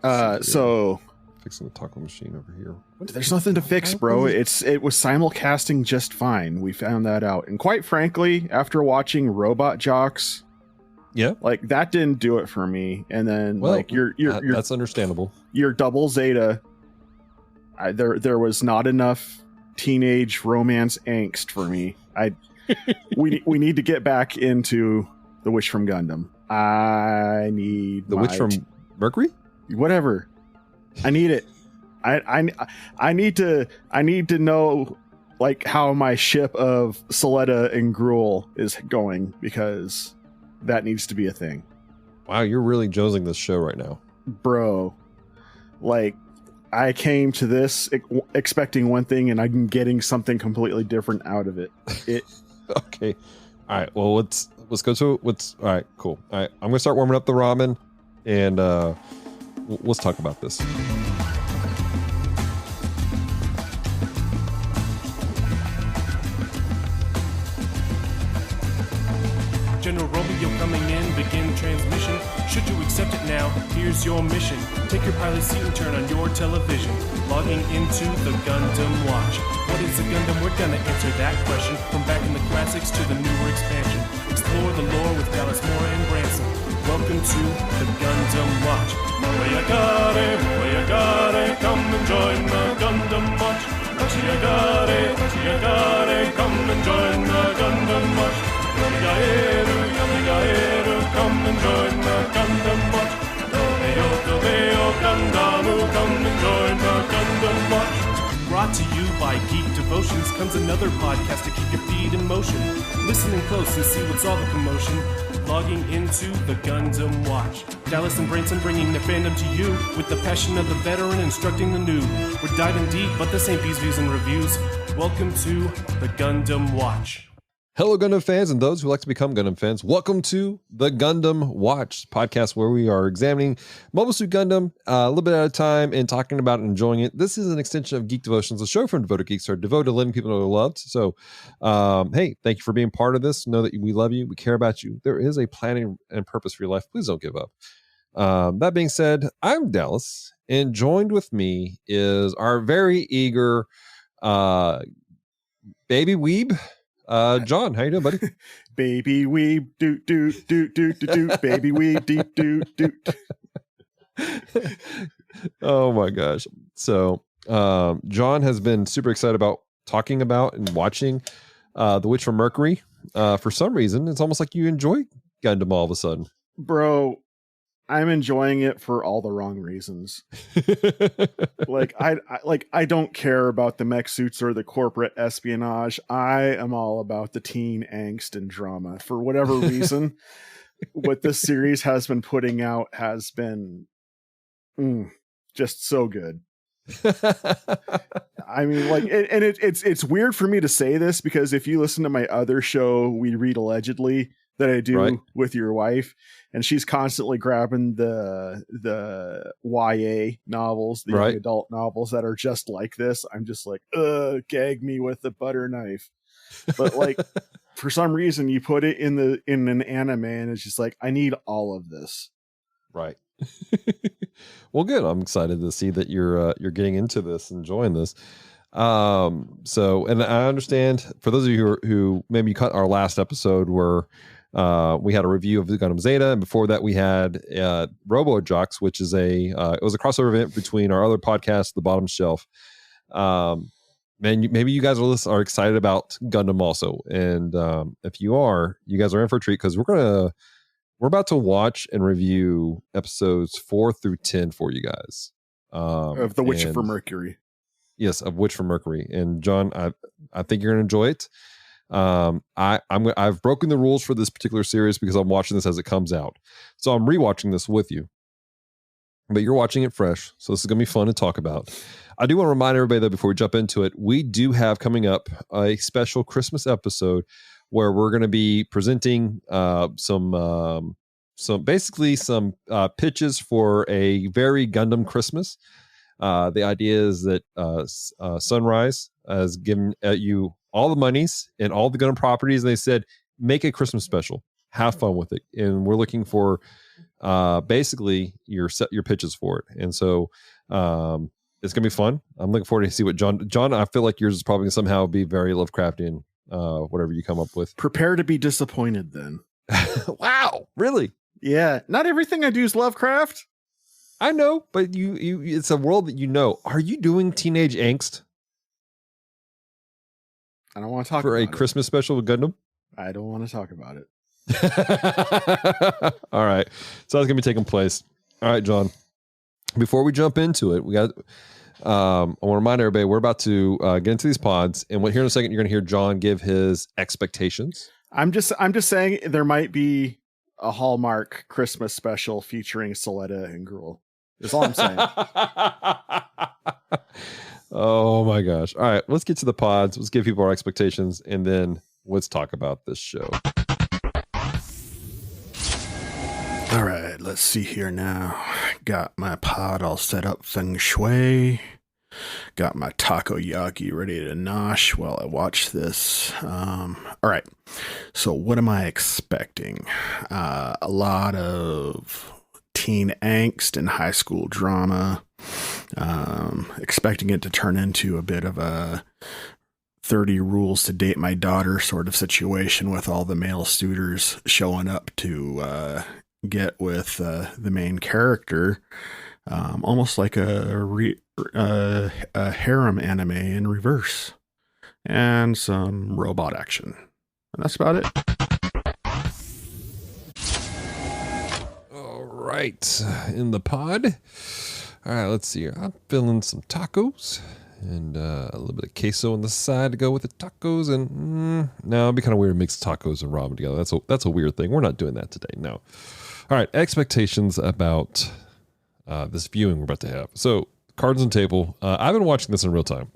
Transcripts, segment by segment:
So fixing the taco machine over here. There's nothing to fix, bro. It was simulcasting just fine. We found that out. And quite frankly, after watching Robot Jocks, like that didn't do it for me. And then you're that's understandable. Your Double Zeta, there was not enough teenage romance angst for me. We need to get back into the Witch from Gundam. I need the Witch from Mercury. Whatever. I need it. I need to know like how my ship of Soletta and Gruel is going, because that needs to be a thing. Wow, you're really jonesing this show right now, bro. Like, I came to this expecting one thing, and I'm getting something completely different out of it. Okay. All right. Well, let's go to what's. All right. Cool. All right. I'm gonna start warming up the ramen, and let's talk about this. General Romeo coming in, begin transmission. Should you accept it now, here's your mission. Take your pilot seat and turn on your television. Logging into the Gundam Watch. What is a Gundam? We're gonna answer that question. From back in the classics to the newer expansion. Explore the lore with Dallas Moore and Branson. Welcome to the Gundam Watch. Moyagare, come and join the Gundam Watch. Machiagare, come and join the Gundam Watch. Yamigaeru, come and join the Gundam Watch. Dobeo, Gandamu, come and join the Gundam Watch. Brought to you by Geek Devotions comes another podcast to keep your feet in motion. Listening close and see what's all the commotion. Logging into the Gundam Watch. Dallas and Branson bringing their fandom to you with the passion of the veteran instructing the new. We're diving deep, but this ain't Bees, Views, and Reviews. Welcome to the Gundam Watch. Hello, Gundam fans, and those who like to become Gundam fans. Welcome to the Gundam Watch podcast, where we are examining Mobile Suit Gundam a little bit at a time and talking about it and enjoying it. This is an extension of Geek Devotions, a show from Devoted Geeks, are devoted to letting people know they're loved. So, hey, thank you for being part of this. Know that we love you. We care about you. There is a planning and purpose for your life. Please don't give up. That being said, I'm Dallas, and joined with me is our very eager baby weeb, John. How you doing, buddy? Baby weeb, doot doot doot doot doot doot. Baby weeb, deep doot doot. Oh my gosh! So, John has been super excited about talking about and watching The Witch from Mercury. For some reason, it's almost like you enjoy Gundam all of a sudden, bro. I'm enjoying it for all the wrong reasons. I don't care about the mech suits or the corporate espionage. I am all about the teen angst and drama. For whatever reason, what this series has been putting out has been just so good. I mean, like, it's weird for me to say this, because if you listen to my other show, We Read Allegedly, that I do with your wife, and she's constantly grabbing the YA novels, the young adult novels that are just like this. I'm just like, gag me with a butter knife. But like, for some reason, you put it in an anime, and it's just like, I need all of this. Right. Well, good. I'm excited to see that you're getting into this, enjoying this. So, and I understand for those of you who maybe cut our last episode where we had a review of the Gundam Zeta, and before that we had Robo Jocks, which is it was a crossover event between our other podcast, The Bottom Shelf. Man, maybe you guys are excited about Gundam also, and if you are, you guys are in for a treat, because we're about to watch and review episodes 4 through 10 for you guys of The Witch from Mercury. Yes, of Witch from Mercury. And John, I think you're gonna enjoy it. I've broken the rules for this particular series because I'm watching this as it comes out, so I'm rewatching this with you, but you're watching it fresh, so this is gonna be fun to talk about. I do want to remind everybody that before we jump into it, we do have coming up a special Christmas episode where we're going to be presenting some pitches for a very Gundam Christmas. The idea is that Sunrise has given you all the monies and all the Gundam properties, and they said, make a Christmas special, have fun with it. And we're looking for basically your pitches for it. And so it's gonna be fun. I'm looking forward to see what John, I feel like yours is probably gonna somehow be very Lovecraftian, whatever you come up with. Prepare to be disappointed then. Wow, really? Yeah, not everything I do is Lovecraft. I know, but you it's a world that you know. Are you doing Teenage Angst? I don't want to talk for about a Christmas special with Gundam. I don't want to talk about it. All right, so that's gonna be taking place. All right, John. Before we jump into it, we got. I want to remind everybody we're about to get into these pods, and here in a second you're going to hear John give his expectations. I'm just saying there might be a Hallmark Christmas special featuring Soletta and Gruel. That's all I'm saying. Oh my gosh! All right, let's get to the pods. Let's give people our expectations, and then let's talk about this show. All right, let's see here now. Got my pod all set up feng shui. Got my takoyaki ready to nosh while I watch this. All right, so what am I expecting? A lot of teen angst and high school drama. Expecting it to turn into a bit of a 30 rules to date my daughter sort of situation with all the male suitors showing up to get with the main character, almost like a harem anime in reverse, and some robot action, and that's about it. All right, in the pod. All right, let's see here. I'm feeling some tacos and a little bit of queso on the side to go with the tacos. And no, it'd be kind of weird to mix tacos and ramen together. That's a weird thing. We're not doing that today. No. All right, expectations about this viewing we're about to have. So, cards on table. I've been watching this in real time,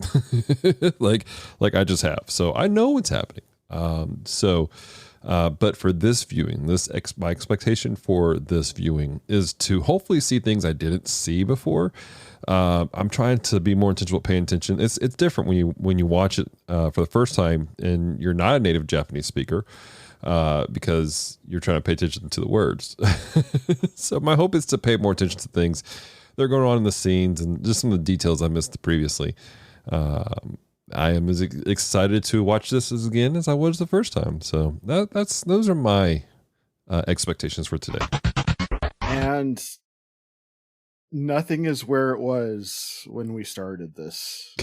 like I just have. So I know what's happening. But for this viewing, my expectation for this viewing is to hopefully see things I didn't see before. I'm trying to be more intentional, paying attention. It's different when you watch it for the first time and you're not a native Japanese speaker. Because you're trying to pay attention to the words. So my hope is to pay more attention to things that are going on in the scenes and just some of the details I missed previously. I am as excited to watch this again as I was the first time. So those are my expectations for today. And nothing is where it was when we started this.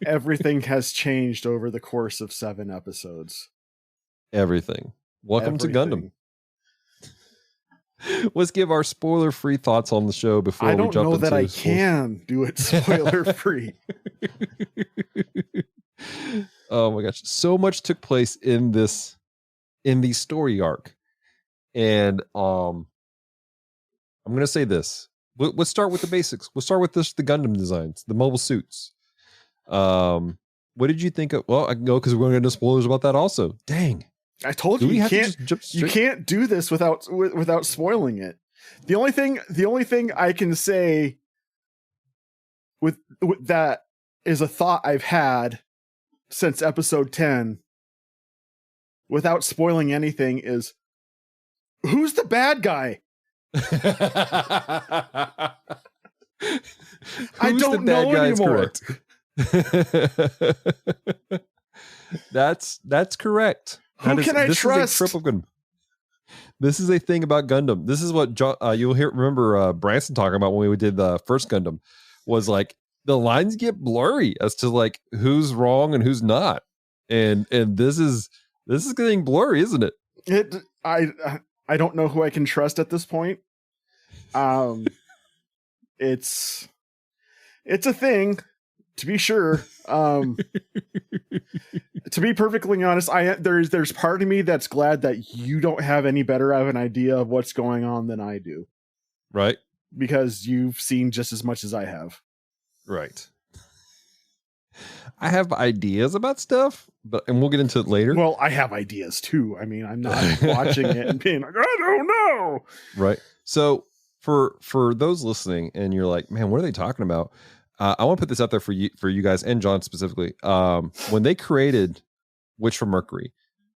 Everything has changed over the course of 7 episodes. Everything. Welcome to Gundam. Let's give our spoiler-free thoughts on the show before we jump into. I don't know that I can do it spoiler-free. Oh my gosh, so much took place in the story arc, and I'm going to say this. Let's start with the basics. We'll start with the Gundam designs, the mobile suits. What did you think of? Well, I can go because we're going to get into spoilers about that also. Dang. I told you you can't do this without spoiling it. The only thing I can say with that is a thought I've had since episode 10 without spoiling anything is, who's the bad guy? I don't know anymore. That's correct. Who can I trust? This is a thing about Gundam. This is what you'll remember Branson talking about when we did the first Gundam, was like the lines get blurry as to like who's wrong and who's not, and this is getting blurry, isn't it? I don't know who I can trust at this point. It's a thing, to be sure. To be perfectly honest, there's part of me that's glad that you don't have any better of an idea of what's going on than I do. Right. Because you've seen just as much as I have. Right. I have ideas about stuff, and we'll get into it later. Well, I have ideas too. I mean, I'm not watching it and being like, I don't know. Right. So for those listening and you're like, man, what are they talking about? I want to put this out there for you guys and John specifically. When they created Witch from Mercury,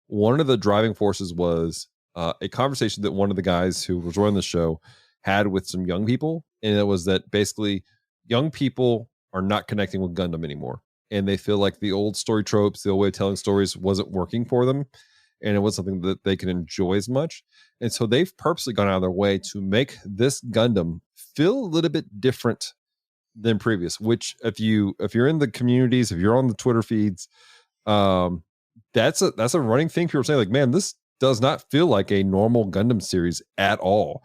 one of the driving forces was a conversation that one of the guys who was running the show had with some young people, and it was that basically young people are not connecting with Gundam anymore, and they feel like the old story tropes, the old way of telling stories, wasn't working for them, and it was something that they could enjoy as much. And so they've purposely gone out of their way to make this Gundam feel a little bit different than previous. Which, if you're in the communities, if you're on the Twitter feeds, that's a running thing. People are saying like, man, this does not feel like a normal Gundam series at all.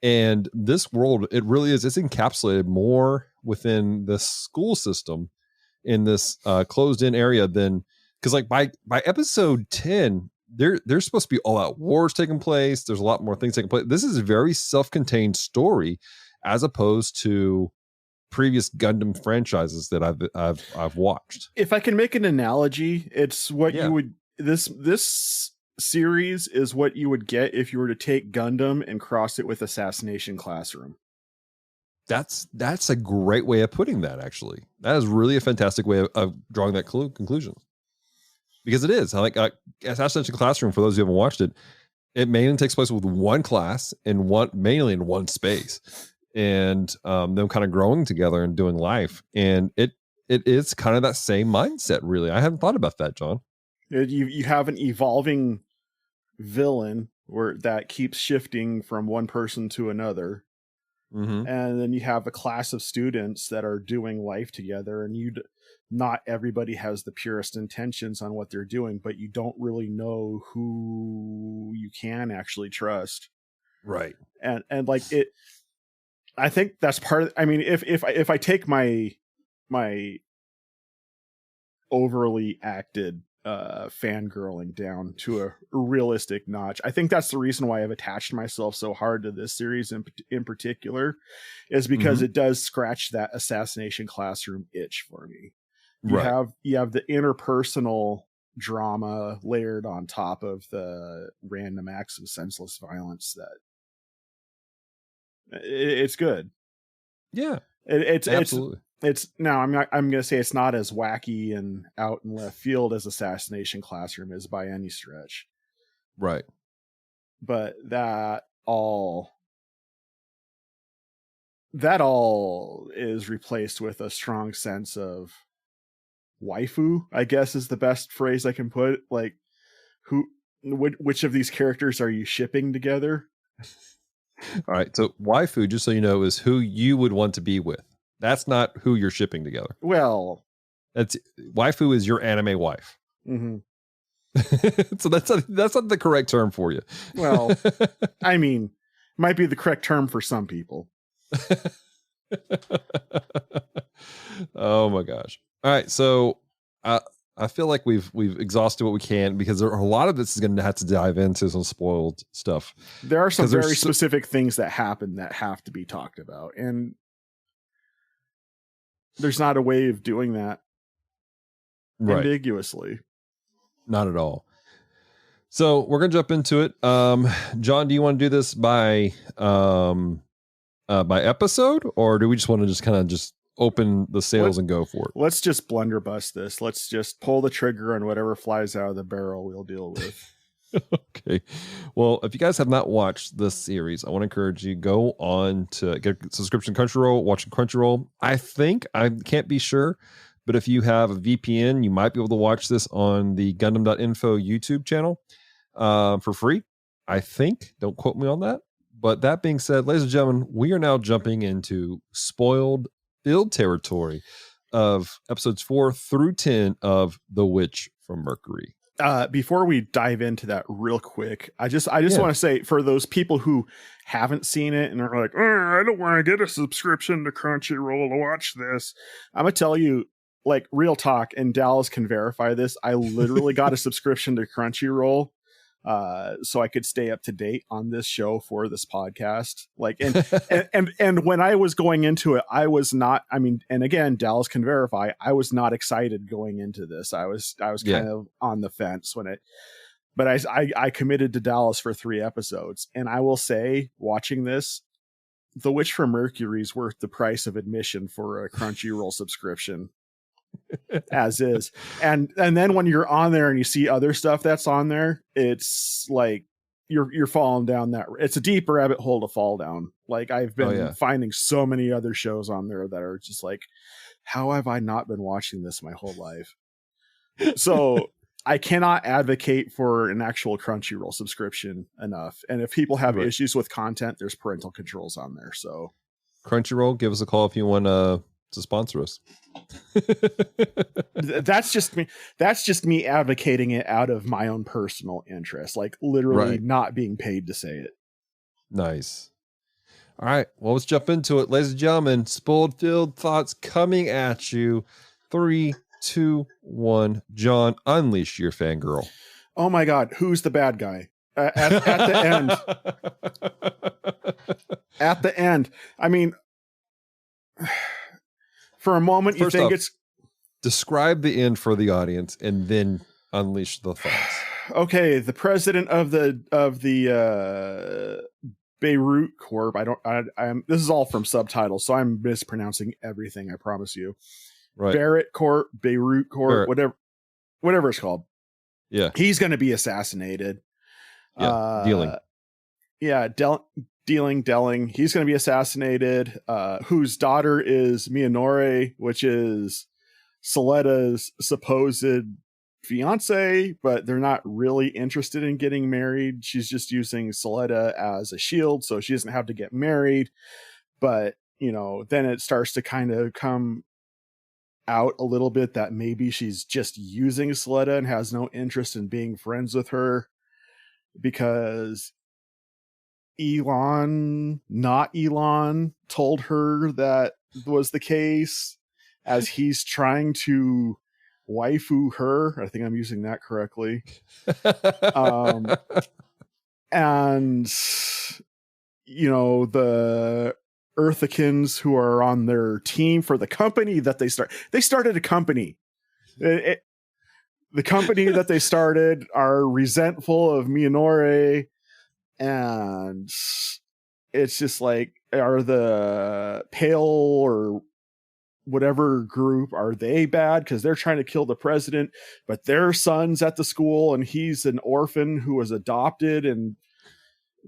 And this world, it really is. It's encapsulated more within the school system in this closed in area than, because like by episode 10, there's supposed to be all out wars taking place. There's a lot more things taking place. This is a very self-contained story as opposed to previous Gundam franchises that I've watched. If I can make an analogy, it's what you would this series is what you would get if you were to take Gundam and cross it with Assassination Classroom. That's a great way of putting that. Actually, that is really a fantastic way of drawing that conclusion, because it is like Assassination Classroom. For those who haven't watched it, it mainly takes place with one class and mainly in one space, and them kind of growing together and doing life. And it is kind of that same mindset. Really, I hadn't thought about that, John. You have an evolving villain that keeps shifting from one person to another. Mm-hmm. And then you have a class of students that are doing life together, and not everybody has the purest intentions on what they're doing, but you don't really know who you can actually trust. Right. And like it, I think that's part of, I mean, if I take my overly acted fangirling down to a realistic notch, I think that's the reason why I've attached myself so hard to this series in particular, is because it does scratch that Assassination Classroom itch for me. You have the interpersonal drama layered on top of the random acts of senseless violence that it's good. Yeah, it's absolutely. It's now I'm going to say it's not as wacky and out in left field as Assassination Classroom is by any stretch. Right. But that all is replaced with a strong sense of waifu, I guess is the best phrase I can put. Like, which of these characters are you shipping together? All right. So waifu, just so you know, is who you would want to be with. That's not who you're shipping together. Well, that's waifu is your anime wife. Mm-hmm. So that's not the correct term for you. Well, I mean, might be the correct term for some people. Oh my gosh. All right. So I feel like we've exhausted what we can, because there are a lot of this is going to have to dive into some spoiled stuff. There are some very specific things that happen that have to be talked about, and there's not a way of doing that ambiguously. Not at all. So we're going to jump into it. John, do you want to do this by episode, or do we just want to kind of open the sails and go for it? Let's just blunderbuss this. Let's just pull the trigger, and whatever flies out of the barrel we'll deal with. Okay. Well, if you guys have not watched this series, I want to encourage you, go on to get a subscription Crunchyroll, watch Crunchyroll. I can't be sure, but if you have a VPN, you might be able to watch this on the Gundam.info YouTube channel for free. I think. Don't quote me on that. But that being said, ladies and gentlemen, we are now jumping into spoiled filled territory of episodes 4 through 10 of The Witch from Mercury. Before we dive into that real quick, I just want to say, for those people who haven't seen it and are like, I don't want to get a subscription to Crunchyroll to watch this, I'm gonna tell you, like, real talk, and Dallas can verify this, I literally got a subscription to Crunchyroll so I could stay up to date on this show for this podcast. Like, and when I was going into it, I was not, I mean, and again, Dallas can verify, I was not excited going into this. I was kind of on the fence but I committed to Dallas for 3 episodes, and I will say, watching this, The Witch from Mercury is worth the price of admission for a Crunchyroll subscription. As is. And then when you're on there and you see other stuff that's on there, it's like, you're falling down that. It's a deep rabbit hole to fall down. Like I've been finding so many other shows on there that are just like, how have I not been watching this my whole life? So I cannot advocate for an actual Crunchyroll subscription enough. And if people have issues with content, there's parental controls on there. So Crunchyroll, give us a call if you want to sponsor us. That's just me. That's just me advocating it out of my own personal interest, like literally not being paid to say it. Nice. All right. Well, let's jump into it. Ladies and gentlemen, spoiled filled thoughts coming at you. 3, 2, 1. John, unleash your fangirl. Oh my God. Who's the bad guy? At the end. At the end. I mean, for a moment, you think it's... Describe the end for the audience and then unleash the thoughts. Okay. The president of the Beirut Corp. I'm this is all from subtitles, so I'm mispronouncing everything, I promise you. Right. Barrett Corp, Beirut Corp, Barrett. whatever it's called. Yeah. He's going to be assassinated. Yeah. Dealing. Yeah. Delling. He's going to be assassinated. Whose daughter is Mionore, which is Soleda's supposed fiance, but they're not really interested in getting married. She's just using Soleda as a shield so she doesn't have to get married. But, you know, then it starts to kind of come out a little bit that maybe she's just using Soleda and has no interest in being friends with her because not Elon told her that was the case, as he's trying to waifu her. I think I'm using that correctly. And you know, the Earthicans who are on their team for the company that they started a company. The company that they started are resentful of Mionore, and it's just like, are the Pale or whatever group, are they bad because they're trying to kill the president, but their son's at the school and he's an orphan who was adopted,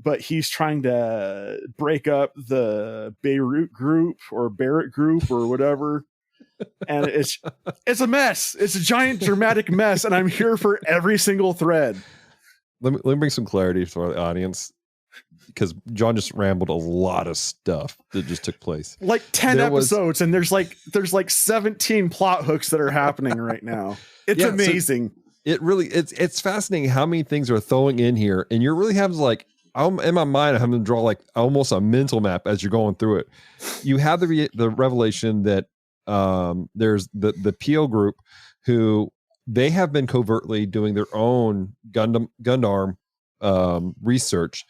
but he's trying to break up the Beirut group or Barrett group or whatever. And it's a mess. It's a giant dramatic mess, and I'm here for every single thread. Let me bring some clarity for the audience, because John just rambled a lot of stuff that just took place. Like 10 episodes, and there's like 17 plot hooks that are happening right now. It's amazing. So it's fascinating how many things are throwing in here, and you're really having to, like, in my mind, I'm having to draw like almost a mental map as you're going through it. You have the revelation that there's the Peel group who they have been covertly doing their own Gundam research,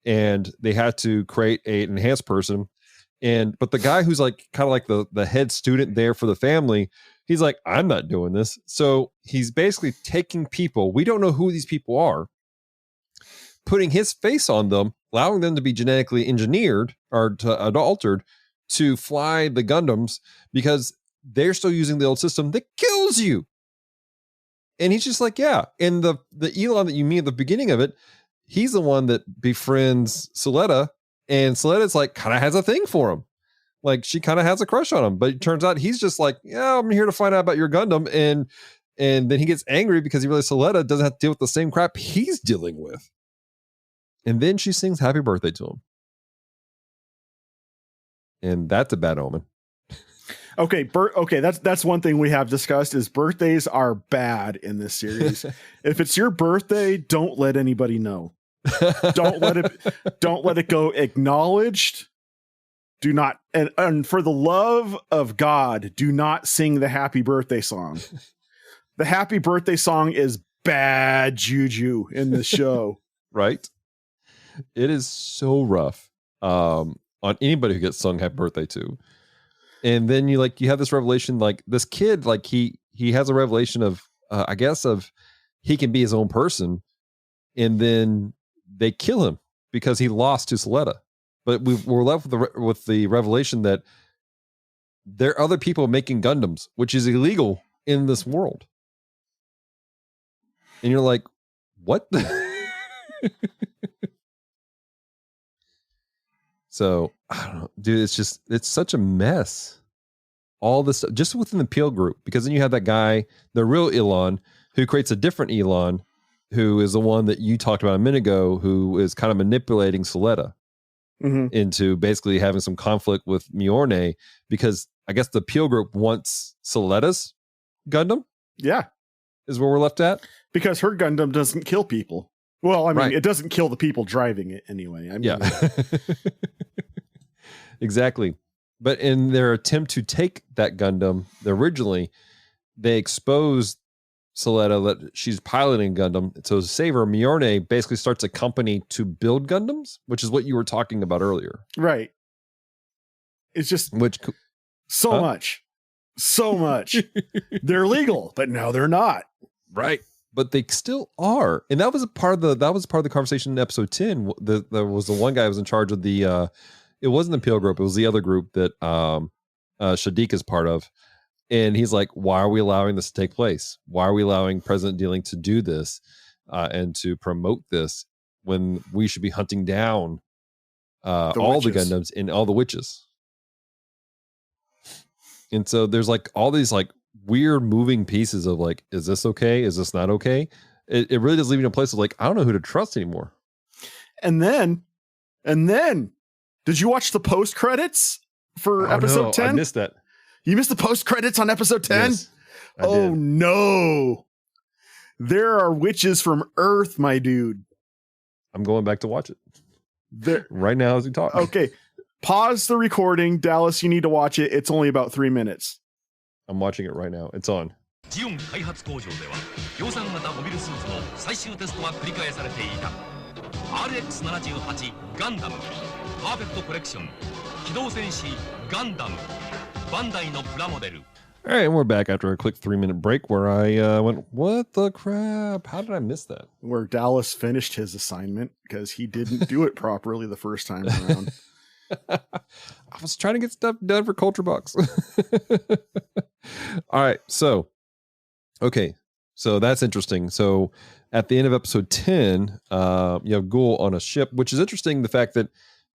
and they had to create an enhanced person. But the guy who's like kind of like the head student there for the family, he's like, I'm not doing this. So he's basically taking people, we don't know who these people are, putting his face on them, allowing them to be genetically engineered or altered to fly the Gundams, because they're still using the old system that kills you. And he's just like, yeah. And the Elon that you meet at the beginning of it, he's the one that befriends Soleda, and Soleda's like kind of has a thing for him. Like she kind of has a crush on him, but it turns out he's just like, yeah, I'm here to find out about your Gundam. And then he gets angry because he realizes Soleda doesn't have to deal with the same crap he's dealing with. And then she sings happy birthday to him. And that's a bad omen. Okay, that's one thing we have discussed is birthdays are bad in this series. If it's your birthday, don't let anybody know. Don't let it go acknowledged. Do not, and for the love of God, do not sing the happy birthday song. The happy birthday song is bad juju in the show. Right? It is so rough on anybody who gets sung happy birthday to. And then you have this revelation, like this kid, like he has a revelation of, I guess, of he can be his own person. And then they kill him because he lost to Soleda. But we're left with the revelation that there are other people making Gundams, which is illegal in this world. And you're like, what? So I don't know, dude. It's such a mess. All this stuff, just within the Peel group, because then you have that guy, the real Elon, who creates a different Elon, who is the one that you talked about a minute ago, who is kind of manipulating Soletta into basically having some conflict with Mjolnir, because I guess the Peel group wants Soletta's Gundam. Yeah. Is where we're left at. Because her Gundam doesn't kill people. Well, I mean, Right. It doesn't kill the people driving it anyway. I mean, Yeah. Exactly. But in their attempt to take that Gundam, originally, they exposed Soletta that she's piloting Gundam. So to save her, Mjolnir basically starts a company to build Gundams, which is what you were talking about earlier. Right. It's just Which so much. So much. They're legal, but now they're not. Right. But they still are. And that was a part of the conversation in episode 10. There was the one guy who was in charge of the it wasn't the Peel group, it was the other group that Shadiq is part of. And he's like, why are we allowing this to take place? Why are we allowing President Dealing to do this and to promote this when we should be hunting down all the Gundams and all the witches? And so there's like all these like weird moving pieces of like, is this okay? Is this not okay? It really does leave you in a place of like, I don't know who to trust anymore. And then, did you watch the post credits for episode 10? I missed that. You missed the post credits on episode 10? Yes, oh no. There are witches from Earth, my dude. I'm going back to watch it. Right now as we talk. Okay. Pause the recording. Dallas, you need to watch it. It's only about 3 minutes. I'm watching it right now. It's on. ジオン開発工場では量産型モビルスーツの最終テストが繰り返されていた RX78 ガンダムパーフェクトコレクション機動戦士ガンダムバンダイのプラモデル All right, and we're back after a quick 3-minute break where I went, what the crap? How did I miss that? Where Dallas finished his assignment because he didn't do it properly the first time around. I was trying to get stuff done for Culture Box. All right, so that's interesting. So at the end of episode 10, you have Ghoul on a ship, which is interesting. The fact that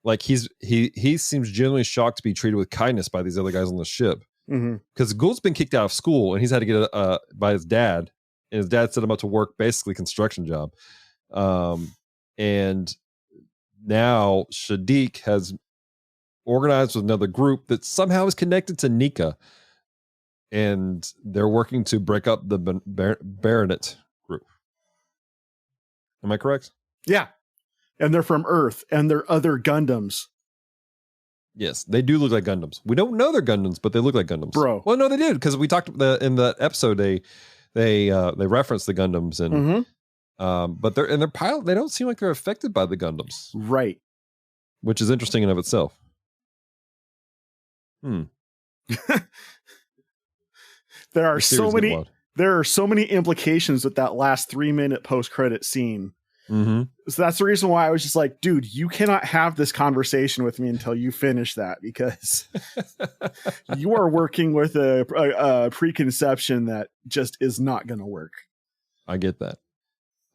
like he seems genuinely shocked to be treated with kindness by these other guys on the ship, because Ghoul's been kicked out of school and he's had to get by his dad, and his dad set him up to work basically construction job, and now Shadiq has organized with another group that somehow is connected to Nika, and they're working to break up the Baronet group. Am I correct? Yeah. And they're from Earth, and they're other Gundams. Yes, they do look like Gundams. We don't know they're Gundams, but they look like Gundams. Bro. Well, no, they did, because we talked in the episode they referenced the Gundams, and but they're pilot. They don't seem like they're affected by the Gundams, right? Which is interesting in of itself. There are so many implications with that last 3-minute post-credit scene. So that's the reason why I was just like, dude, you cannot have this conversation with me until you finish that, because you are working with a preconception that just is not going to work. I get that.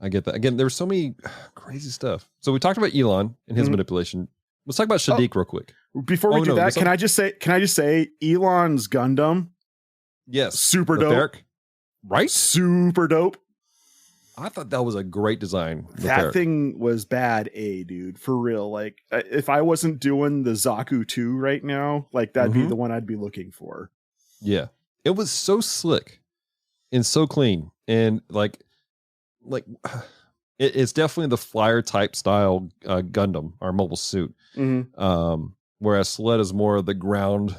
Again, there's so many crazy stuff. So we talked about Elon and his manipulation. Let's talk about Shadiq real quick. Before we do that, can I just say Elon's Gundam? Yes. Super dope. Right? Super dope. I thought that was a great design. That thing was bad dude. For real. Like, if I wasn't doing the Zaku 2 right now, like that'd be the one I'd be looking for. Yeah. It was so slick and so clean. And like it's definitely the flyer type style Gundam, our mobile suit. Whereas Sled is more of the ground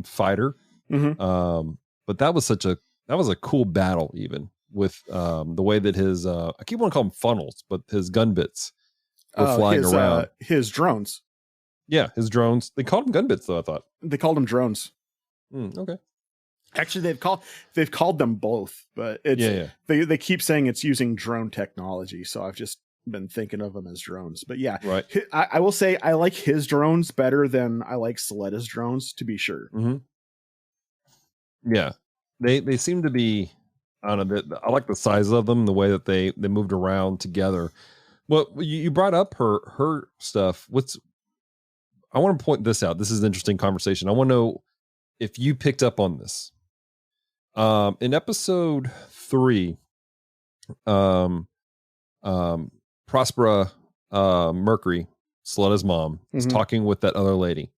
fighter. But that was a cool battle, even with the way that his I keep wanting to call them funnels, but his gun bits were flying around. His drones. Yeah, his drones. They called them gun bits, though. I thought they called them drones. Okay. Actually, they've called them both, but it's they keep saying it's using drone technology, so I've just been thinking of them as drones. But yeah, right. I will say I like his drones better than I like Soletta's drones, to be sure. Yeah, they seem to be, I don't know, I like the size of them, the way that they moved around together. Well, you brought up her stuff. I want to point this out. This is an interesting conversation. I want to know if you picked up on this. In episode 3, Prospera Mercury, Seletta's mom, is talking with that other lady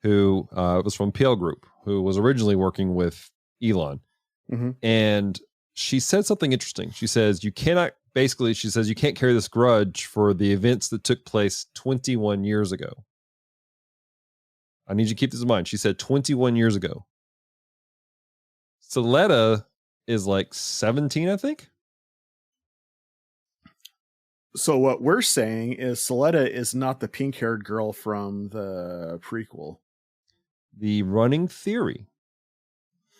who was from PL Group, who was originally working with Elon. And she said something interesting. She says, you can't carry this grudge for the events that took place 21 years ago. I need you to keep this in mind. She said 21 years ago. Seletta is like 17, I think. So what we're saying is Seletta is not the pink-haired girl from the prequel. The running theory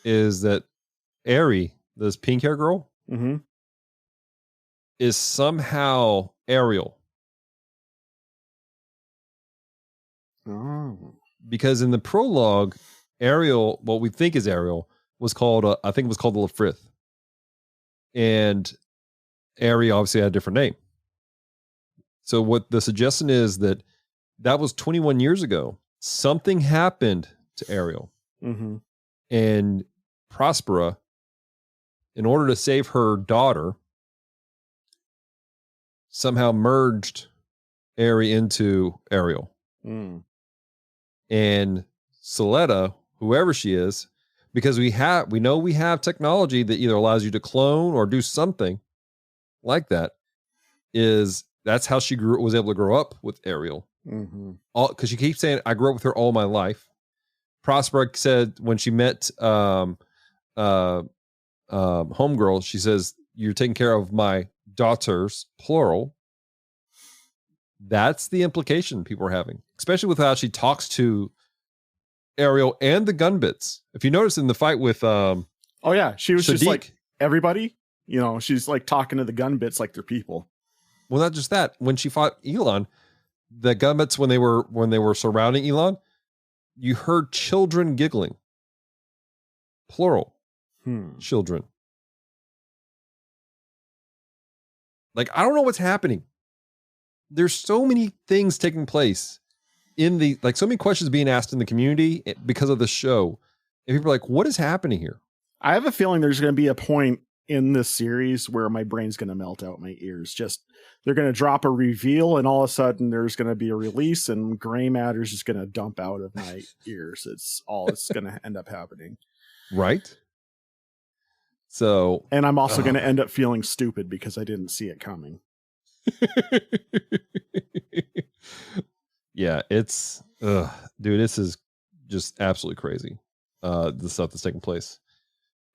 is that Eri, this pink-haired girl, is somehow Ariel. Oh. Because in the prologue, Ariel, what we think is Ariel, was called, I think it was called the Lafrith. And Eri obviously had a different name. So what the suggestion is that was 21 years ago. Something happened to Ariel. And Prospera, in order to save her daughter, somehow merged Eri into Ariel. And Seletta, whoever she is, because we know we have technology that either allows you to clone or do something like that, that's how she was able to grow up with Ariel. Because she keeps saying, I grew up with her all my life. Prospera said when she met Homegirl, she says, you're taking care of my daughters, plural. That's the implication people are having, especially with how she talks to Ariel and the Gunbits. If you notice in the fight with she was Shadiq, just like everybody, she's like talking to the Gunbits like they're people. Well, not just that. When she fought Elon, the Gunbits, when they were surrounding Elon, you heard children giggling. Plural. Children. Like, I don't know what's happening. There's so many things taking place so many questions being asked in the community because of the show. And people are like, what is happening here? I have a feeling there's going to be a point in this series where my brain's going to melt out my ears. They're going to drop a reveal and all of a sudden there's going to be a release and gray matter is just going to dump out of my ears. It's going to end up happening. Right. So, and I'm also going to end up feeling stupid because I didn't see it coming. Yeah, it's dude, this is just absolutely crazy. The stuff that's taking place.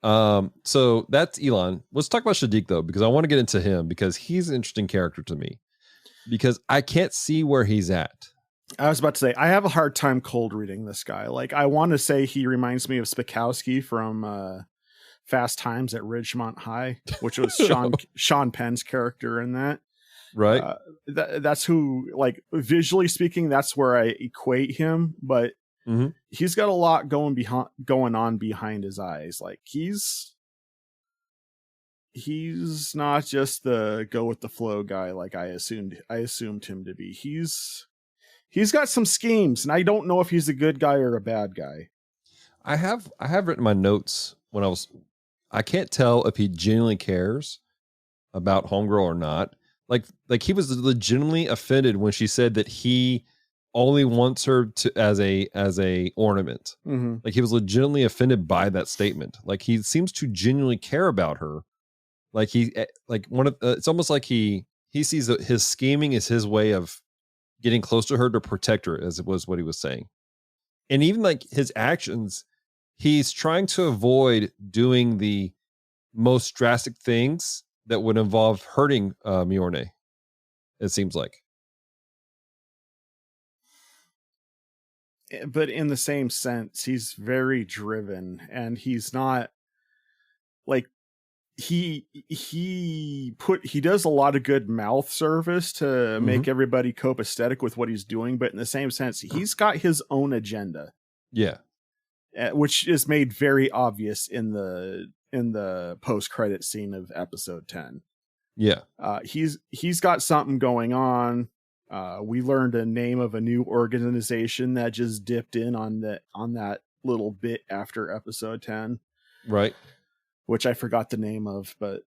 So that's Elon. Let's talk about Shadiq though, because I want to get into him because he's an interesting character to me because I can't see where he's at. I was about to say, I have a hard time cold reading this guy. Like, I want to say he reminds me of Spikowski from Fast Times at Ridgemont High, which was Sean Penn's character in that. Right. That's who, like, visually speaking, that's where I equate him. But he's got a lot going on behind his eyes. Like, he's not just the go with the flow guy like I assumed him to be. He's got some schemes, and I don't know if he's a good guy or a bad guy. I have written my notes I can't tell if he genuinely cares about Homegirl or not. Like he was legitimately offended when she said that he only wants her to as a ornament. Like he was legitimately offended by that statement. Like he seems to genuinely care about her. Like it's almost like he sees that his scheming is his way of getting close to her to protect her, as it was what he was saying. And even like his actions, he's trying to avoid doing the most drastic things that would involve hurting Mjolnir, it seems like. But in the same sense, he's very driven, and he's not like he does a lot of good mouth service to make everybody copacetic with what he's doing, but in the same sense, he's got his own agenda. Yeah. Which is made very obvious in the post-credit scene of episode 10. Yeah. He's got something going on. We learned a name of a new organization that just dipped in on that little bit after episode 10. Right. Which I forgot the name of, but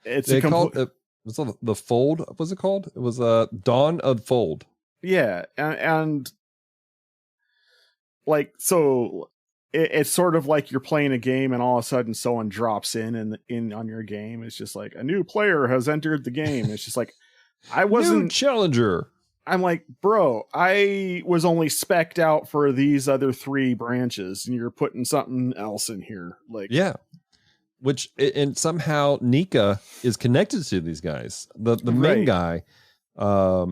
it's was it the Fold? What was it called? It was Dawn of Fold. Yeah, and like, so it's sort of like you're playing a game and all of a sudden someone drops in on your game. It's just like, a new player has entered the game. It's just like, I wasn't new challenger. I'm like, bro, I was only spec'd out for these other 3 branches and you're putting something else in here. Like, yeah. Which, and somehow Nika is connected to these guys. The main guy,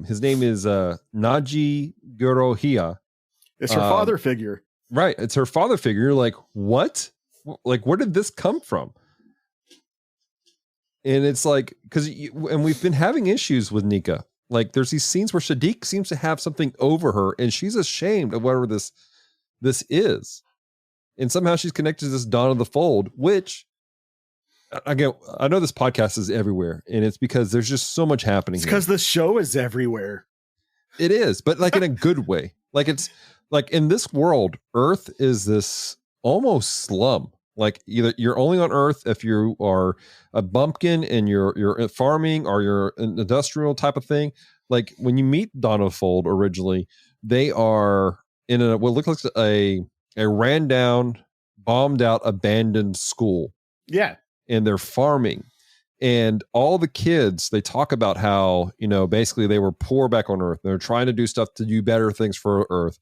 his name is Naji Gorohia. It's her father figure. Right. It's her father figure. You're like, what? Like, where did this come from? And it's like, and we've been having issues with Nika. Like, there's these scenes where Shadiq seems to have something over her and she's ashamed of whatever this is. And somehow she's connected to this Dawn of the Fold, which, again, I know this podcast is everywhere, and it's because there's just so much happening. It's because the show is everywhere. It is, but like in a good way. Like, it's like, in this world, Earth is this almost slum. Like, either you're only on Earth if you are a bumpkin and you're farming, or you're an industrial type of thing. Like, when you meet Dawn of Fold originally, they are in what looks like a ran down, bombed out, abandoned school. Yeah. And they're farming, and all the kids, they talk about how, basically they were poor back on Earth. They're trying to do stuff to do better things for Earth.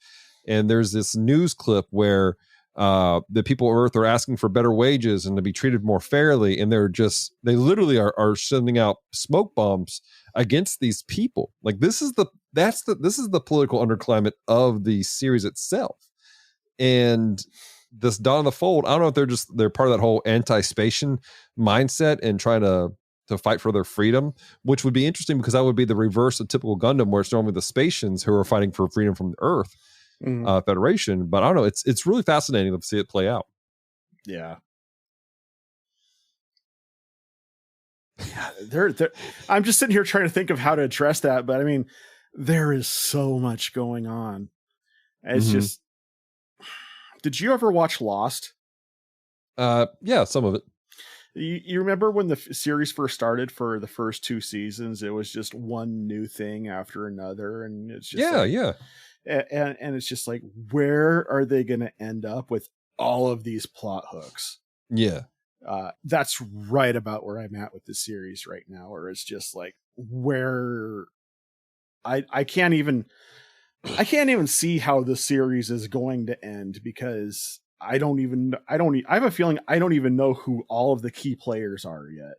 And there's this news clip where the people of Earth are asking for better wages and to be treated more fairly. And they literally are sending out smoke bombs against these people. Like, this is the political underclimate of the series itself. And this Dawn of the Fold, I don't know if they're part of that whole anti-Spatian mindset and trying to fight for their freedom, which would be interesting because that would be the reverse of typical Gundam, where it's normally the Spatians who are fighting for freedom from the Earth Federation. But I don't know, it's really fascinating to see it play out. Yeah. Yeah, I'm just sitting here trying to think of how to address that, but I mean, there is so much going on. It's just, did you ever watch Lost? Yeah, some of it. You remember when the series first started? For the first 2 seasons, it was just one new thing after another, and it's just and it's just like, where are they going to end up with all of these plot hooks? Yeah, that's right about where I'm at with the series right now, where it's just like, where I can't even see how the series is going to end, because I have a feeling I don't even know who all of the key players are yet.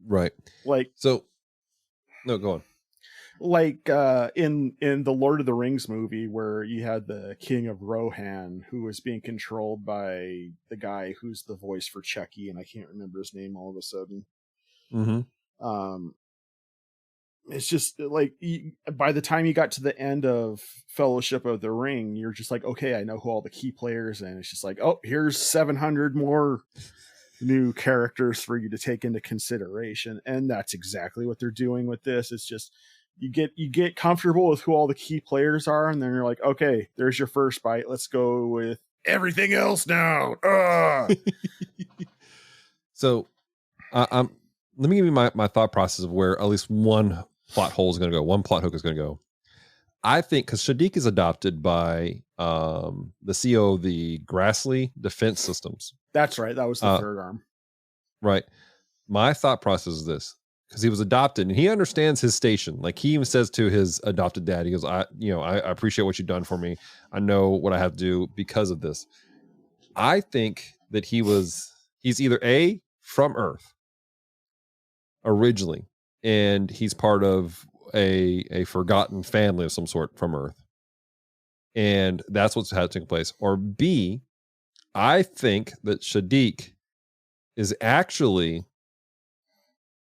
Right. Like, so no, go on. Like in the Lord of the Rings movie, where you had the King of Rohan, who was being controlled by the guy who's the voice for Chucky, and I can't remember his name all of a sudden. It's just like, by the time you got to the end of Fellowship of the Ring, you're just like, okay, I know who all the key players, and it's just like, oh, here's 700 more new characters for you to take into consideration. And that's exactly what they're doing with this. It's just, you get comfortable with who all the key players are, and then you're like, okay, there's your first bite. Let's go with everything else now. So let me give you my thought process of where at least one plot hole is going to go. One plot hook is going to go. I think because Shadiq is adopted by the CEO of the Grassley Defense Systems. That's right. That was the third arm. Right. My thought process is this, because he was adopted and he understands his station. Like, he even says to his adopted dad, he goes, I appreciate what you've done for me. I know what I have to do because of this. I think that he's either from Earth originally, and he's part of a forgotten family of some sort from Earth, and that's what's had taken place. Or B, I think that Shadiq is actually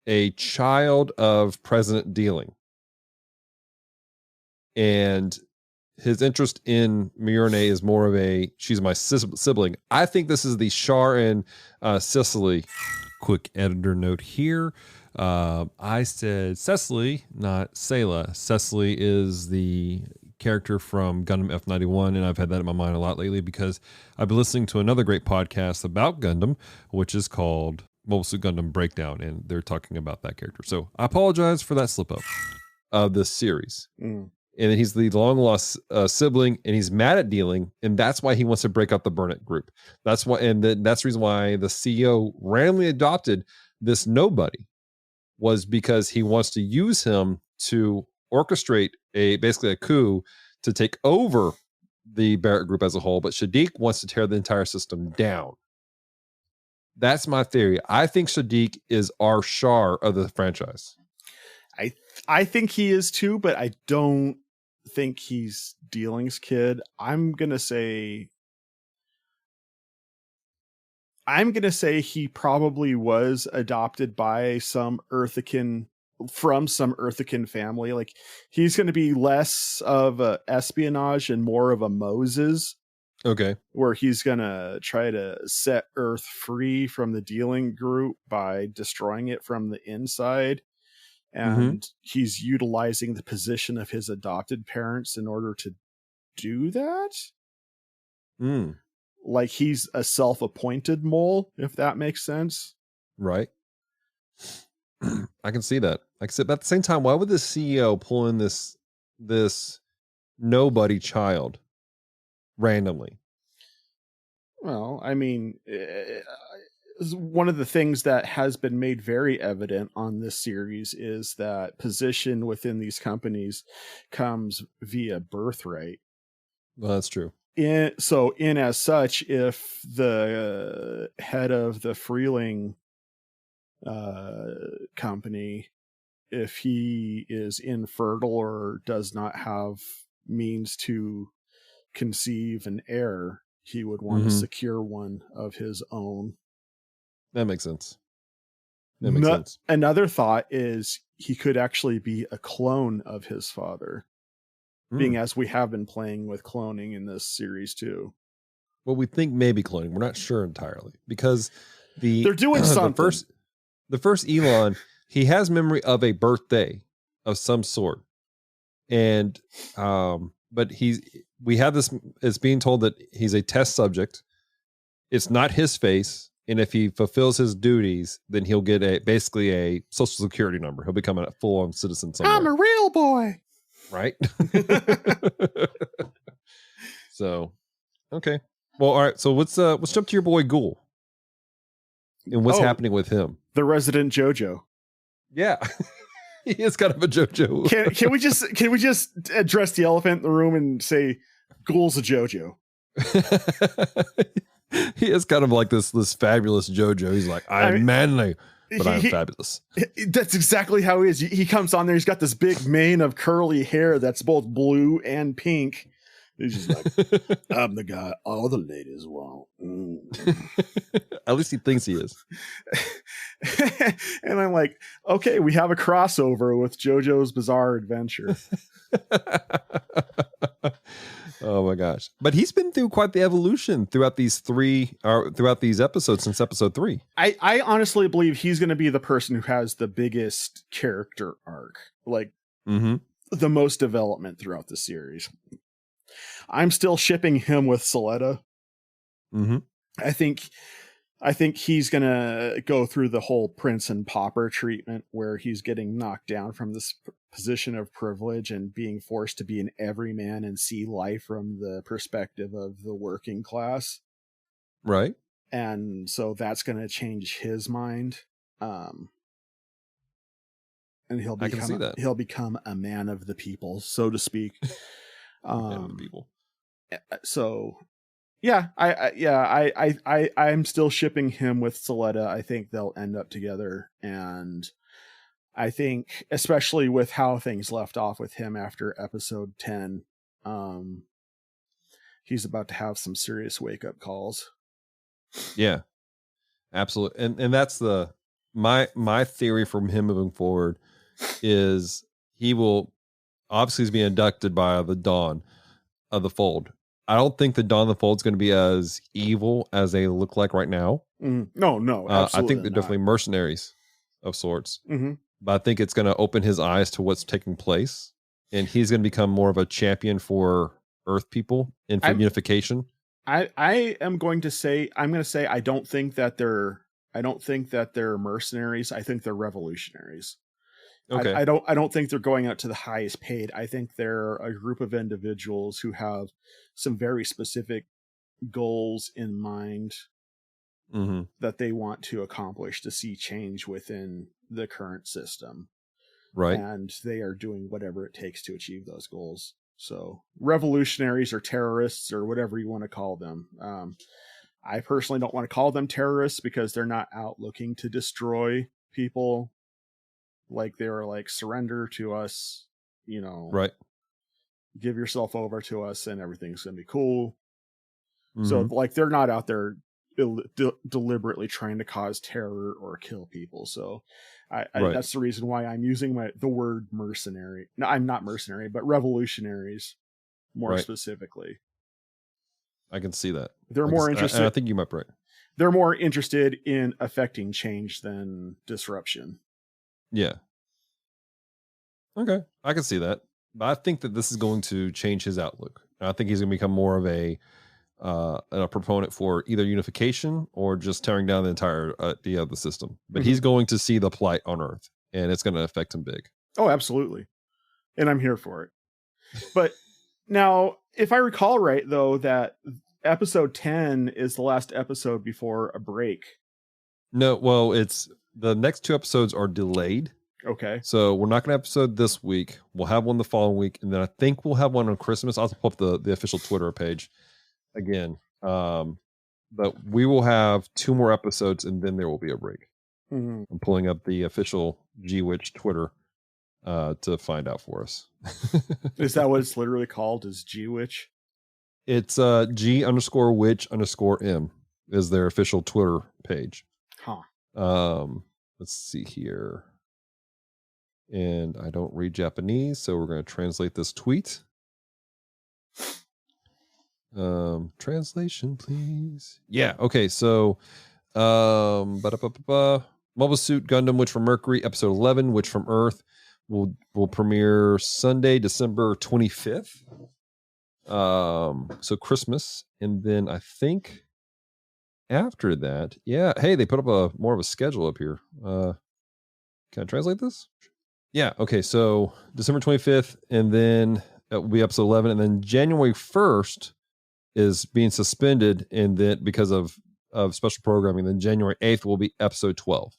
a child of President Dealing, and his interest in Mjolnir is more of she's my sibling. I think this is the Shar and Sicily. Quick editor note here. I said Cecily, not Sayla. Cecily is the character from Gundam F91, and I've had that in my mind a lot lately because I've been listening to another great podcast about Gundam, which is called Mobile Suit Gundam Breakdown, and they're talking about that character. So I apologize for that slip up of this series. And he's the long lost sibling, and he's mad at dealing, and that's why he wants to break up the Burnett group. That's why, and that's the reason why the CEO randomly adopted this nobody, was because he wants to use him to orchestrate basically a coup to take over the Barrett group as a whole. But Shadiq wants to tear the entire system down. That's my theory. I think Shadiq is our Shar of the franchise. I think he is too, but I don't think he's Dealing's kid. I'm gonna say he probably was adopted by some Earthican family. Like, he's going to be less of a espionage and more of a Moses. Okay. Where he's going to try to set Earth free from the Dealing group by destroying it from the inside. And he's utilizing the position of his adopted parents in order to do that. Like, he's a self-appointed mole, if that makes sense. Right. I can see that. Like I said, but at the same time, why would the CEO pull in this nobody child randomly? Well, I mean, one of the things that has been made very evident on this series is that position within these companies comes via birthright. Well, that's true. So as such, if the head of the Freeling company, if he is infertile or does not have means to conceive an heir, he would want to secure one of his own. That makes sense. Sense. Another thought is he could actually be a clone of his father, being as we have been playing with cloning in this series too. Well, we think maybe cloning. We're not sure entirely because they're doing something. The first Elon, he has memory of a birthday of some sort, and but we have this. It's being told that he's a test subject. It's not his face, and if he fulfills his duties, then he'll get basically a social security number. He'll become a full-on citizen somewhere. I'm a real boy, right? So, okay. Well, all right. So let's jump to your boy Ghoul and what's happening with him. The resident JoJo. Yeah. He is kind of a JoJo. Can we just address the elephant in the room and say Ghoul's a JoJo? He is kind of like this fabulous JoJo. He's like, I'm manly, but I'm fabulous. That's exactly how he is. He comes on there. He's got this big mane of curly hair that's both blue and pink. He's just like, I'm the guy all the ladies want. At least he thinks he is. And I'm like, okay, we have a crossover with JoJo's Bizarre Adventure. Oh my gosh. But he's been through quite the evolution throughout these episodes since episode 3. I honestly believe he's going to be the person who has the biggest character arc, like the most development throughout the series. I'm still shipping him with Soletta. I think he's gonna go through the whole Prince and Pauper treatment, where he's getting knocked down from this position of privilege and being forced to be an everyman and see life from the perspective of the working class. Right. And so that's going to change his mind. And he'll become a man of the people, so to speak. Man of the people. So yeah, I'm still shipping him with Soletta. I think they'll end up together, and I think, especially with how things left off with him after episode 10, he's about to have some serious wake up calls. Yeah, absolutely. And that's my theory from him moving forward is he will obviously is being inducted by the Dawn of the Fold. I don't think the Dawn of the Fold is going to be as evil as they look like right now. No, absolutely I think they're not. definitely mercenaries. of sorts. Mm-hmm. But I think it's going to open his eyes to what's taking place, and he's going to become more of a champion for Earth people and for unification. I am going to say I don't think that they're mercenaries. I think they're revolutionaries. Okay. I don't think they're going out to the highest paid. I think they're a group of individuals who have some very specific goals in mind that they want to accomplish to see change within the current system. Right. And they are doing whatever it takes to achieve those goals. So revolutionaries or terrorists or whatever you want to call them. I personally don't want to call them terrorists because they're not out looking to destroy people. Like they were like, surrender to us, right. Give yourself over to us and everything's going to be cool. So like, they're not out there deliberately trying to cause terror or kill people. So I that's the reason why I'm using the word mercenary. No, I'm not mercenary, but revolutionaries more specifically. I can see that. They're more interested. I think you might be right. They're more interested in affecting change than disruption. Yeah. Okay. I can see that. But I think that this is going to change his outlook. I think he's going to become more of a proponent for either unification or just tearing down the entire idea of the system. But he's going to see the plight on Earth, and it's going to affect him big. Oh, absolutely. And I'm here for it. But now, if I recall right, though, that episode 10 is the last episode before a break. No, well, it's the next 2 episodes are delayed. Okay. So we're not going to episode this week. We'll have one the following week, and then I think we'll have one on Christmas. I'll pull up the official Twitter page again. But we will have 2 more episodes, and then there will be a break. I'm pulling up the official G-Witch Twitter to find out for us. Is that what it's literally called? Is G-Witch? It's G_Witch_M is their official Twitter page. Huh. Let's see here. And I don't read Japanese, so we're going to translate this tweet. Translation, please. Yeah. Okay. So, Mobile Suit Gundam, Witch from Mercury, episode 11, Witch from Earth, will premiere Sunday, December 25th. So Christmas, and then I think after that, yeah. Hey, they put up more of a schedule up here. Can I translate this? Yeah. Okay. So December 25th, and then that will be episode 11, and then January 1st is being suspended, and then because of special programming, then January 8th will be episode 12,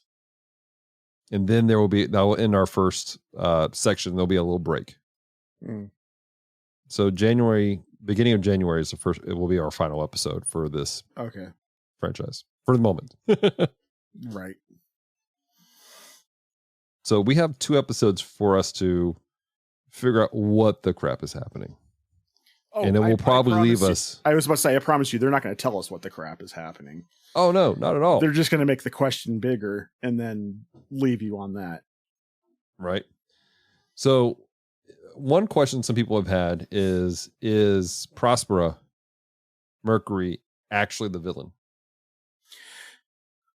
and then that will end our first section. There'll be a little break. So beginning of January is it will be our final episode for this franchise for the moment. Right. So we have 2 episodes for us to figure out what the crap is happening. Oh, and it will probably leave us. I was about to say, I promise you, they're not going to tell us what the crap is happening. Oh, no, not at all. They're just going to make the question bigger and then leave you on that. Right. So one question some people have had is Prospera Mercury actually the villain?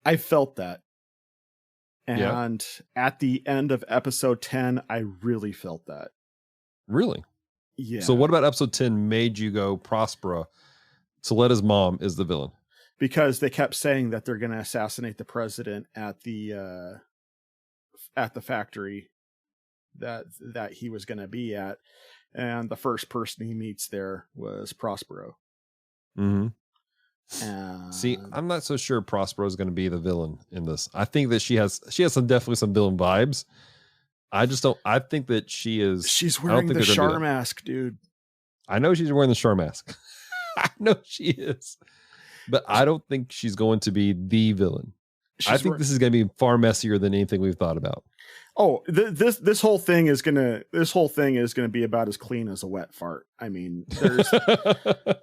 I felt that. And at the end of episode 10, I really felt that. Really? Yeah. So what about episode 10 made you go Prospera? Soletta's mom is the villain. Because they kept saying that they're going to assassinate the president at the factory that he was going to be at. And the first person he meets there was Prospero. See, I'm not so sure Prospero is going to be the villain in this. I think that she has definitely some villain vibes. I think that she is. She's wearing the Char mask, dude. I know she's wearing the Char mask. I know she is. But I don't think she's going to be the villain. I think this is going to be far messier than anything we've thought about. Oh, this whole thing is gonna be about as clean as a wet fart. I mean,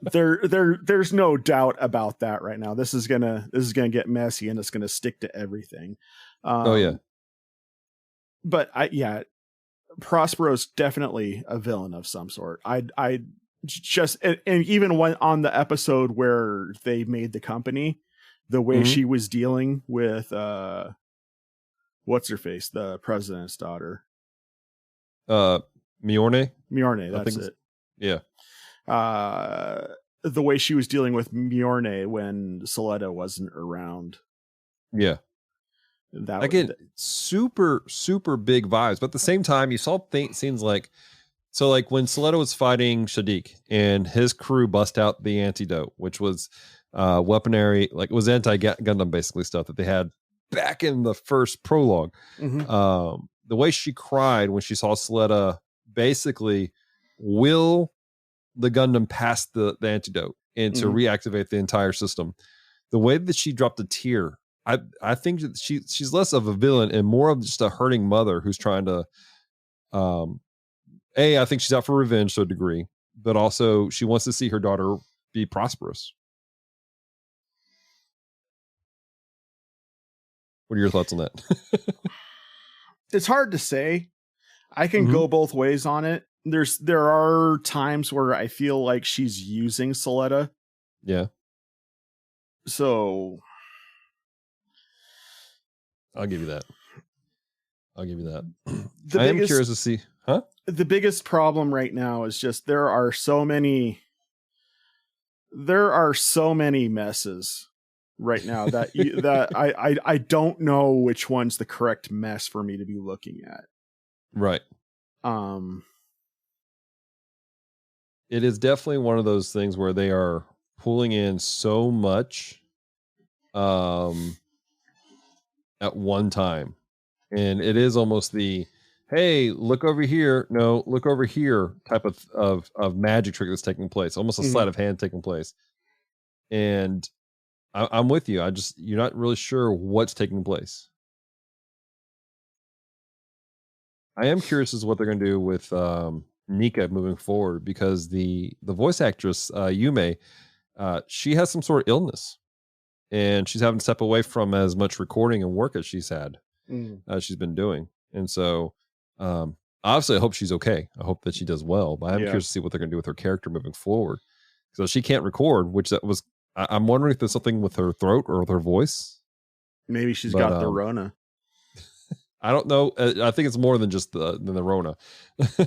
there's no doubt about that right now. This is gonna get messy, and it's gonna stick to everything. But Prospero's definitely a villain of some sort. I just and even when on the episode where they made the company, the way she was dealing with what's her face, the president's daughter. Mjolnir. That's it. Yeah. The way she was dealing with Mjolnir when Soletta wasn't around. Yeah. That again, super, super big vibes. But at the same time, you saw scenes like, so like when Soletta was fighting Shadik and his crew bust out the antidote, which was weaponry, like it was anti-Gundam basically stuff that they had back in the first prologue. Mm-hmm. The way she cried when she saw Soletta basically will the Gundam past the antidote and to reactivate the entire system. The way that she dropped a tear, I think that she's less of a villain and more of just a hurting mother who's trying to, I think she's out for revenge to a degree, but also she wants to see her daughter be prosperous. What are your thoughts on that? It's hard to say. I can go both ways on it. There are times where I feel like she's using Soletta. Yeah. So I'll give you that. I am curious to see, huh? The biggest problem right now is just there are so many messes right now that I don't know which one's the correct mess for me to be looking at. Right. It is definitely one of those things where they are pulling in so much at one time. And it is almost the, hey, look over here. No, look over here type of magic trick that's taking place. Almost a sleight of hand taking place. And I'm with you. You're not really sure what's taking place. I am curious as to what they're going to do with Nika moving forward, because the voice actress, Yume, she has some sort of illness and she's having to step away from as much recording and work as she's had. She's been doing. And so obviously I hope she's okay. I hope that she does well, but I'm curious to see what they're going to do with her character moving forward. So she can't record, which I'm wondering if there's something with her throat or with her voice. Maybe she's got the Rona. I don't know. I think it's more than just than the Rona. I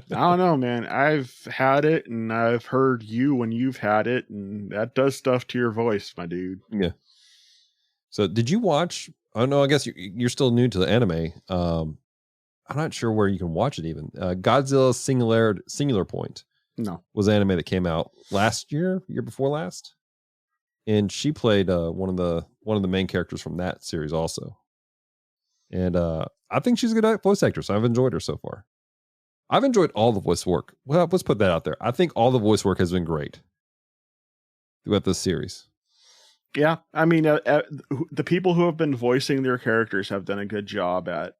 don't know, man. I've had it and I've heard you when you've had it, and that does stuff to your voice, my dude. Yeah. So did you watch, I don't know, I guess you're still new to the anime. I'm not sure where you can watch it even. Godzilla Singular Point. No. Was an anime that came out last year before last. And she played one of the main characters from that series also. And I think she's a good voice actress. I've enjoyed her so far. I've enjoyed all the voice work. Well, let's put that out there. I think all the voice work has been great throughout this series. Yeah. I mean, the people who have been voicing their characters have done a good job at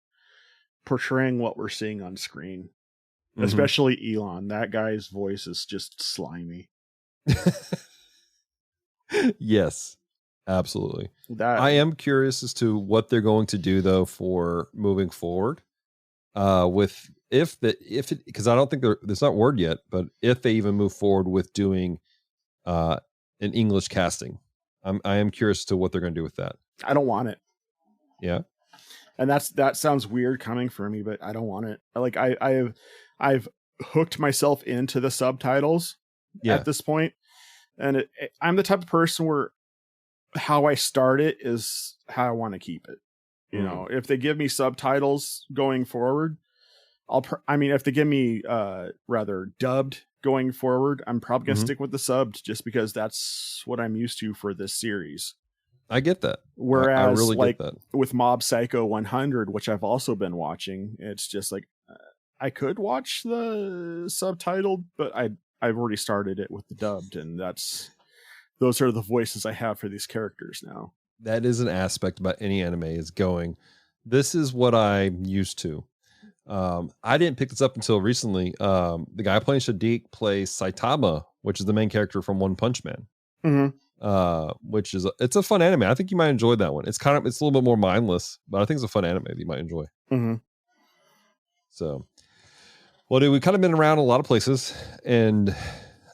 portraying what we're seeing on screen. Especially Elon. That guy's voice is just slimy. Yes. Absolutely. I am curious as to what they're going to do though for moving forward. Because I don't think there's not word yet, but if they even move forward with doing an English casting, I am curious to what they're going to do with that. I don't want it. Yeah, and that sounds weird coming from me, but I don't want it. Like I've hooked myself into the subtitles at this point, and I'm the type of person where how I start it is how I want to keep it. You know, if they give me subtitles going forward, if they give me rather dubbed going forward, I'm probably going to stick with the subbed just because that's what I'm used to for this series. I get that. Whereas I really like get that. with Mob Psycho 100, which I've also been watching, it's just like I could watch the subtitled, but I've already started it with the dubbed, and those are the voices I have for these characters now. That is an aspect about any anime is going, this is what I'm used to. I didn't pick this up until recently. The guy playing Shadik plays Saitama, which is the main character from One Punch Man. Which is it's a fun anime. I think you might enjoy that one. It's a little bit more mindless, but I think it's a fun anime that you might enjoy. So, well, dude, we've kind of been around a lot of places, and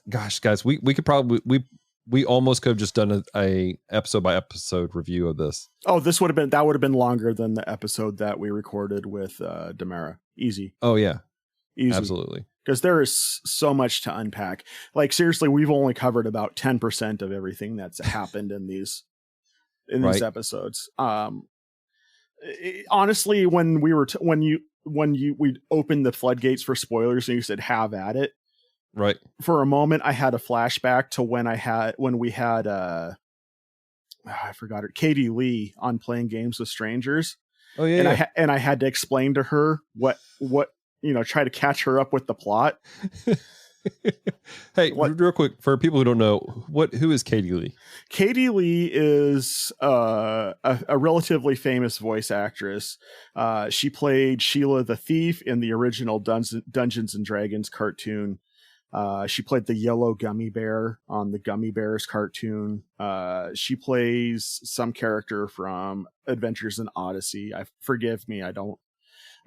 gosh, guys, we could probably we almost could have just done a episode by episode review of this. Oh, that would have been longer than the episode that we recorded with Damara. Easy. Oh yeah, easy. Absolutely. Because there is so much to unpack. Like seriously, we've only covered about 10% of everything that's happened in these episodes. Honestly, when we were we opened the floodgates for spoilers and you said have at it. Right. For a moment, I had a flashback to when we had I forgot her, Katie Lee on Playing Games with Strangers. Oh yeah. And I had to explain to her what try to catch her up with the plot. Hey, real quick for people who don't know, who is Katie Lee? Katie Lee is a relatively famous voice actress. She played Sheila the Thief in the original Dungeons and Dragons cartoon. She played the yellow gummy bear on the Gummy Bears cartoon. She plays some character from Adventures in Odyssey. Forgive me,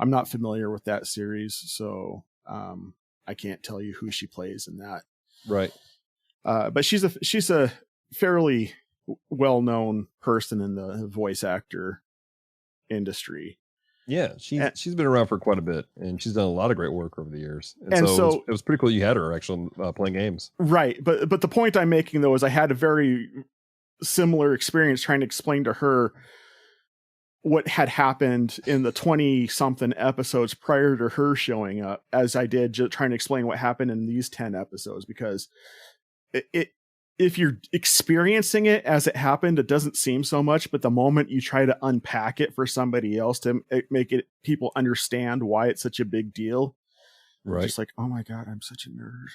I'm not familiar with that series, so I can't tell you who she plays in that. Right. But she's a fairly well-known person in the voice actor industry. Yeah, she's been around for quite a bit, and she's done a lot of great work over the years. And so it was pretty cool you had her actually playing games. Right, but the point I'm making though is I had a very similar experience trying to explain to her what had happened in the 20-something episodes prior to her showing up, as I did just trying to explain what happened in these 10 episodes, because if you're experiencing it as it happened, it doesn't seem so much, but the moment you try to unpack it for somebody else to make it people understand why it's such a big deal, right? Just like, oh my God, I'm such a nerd.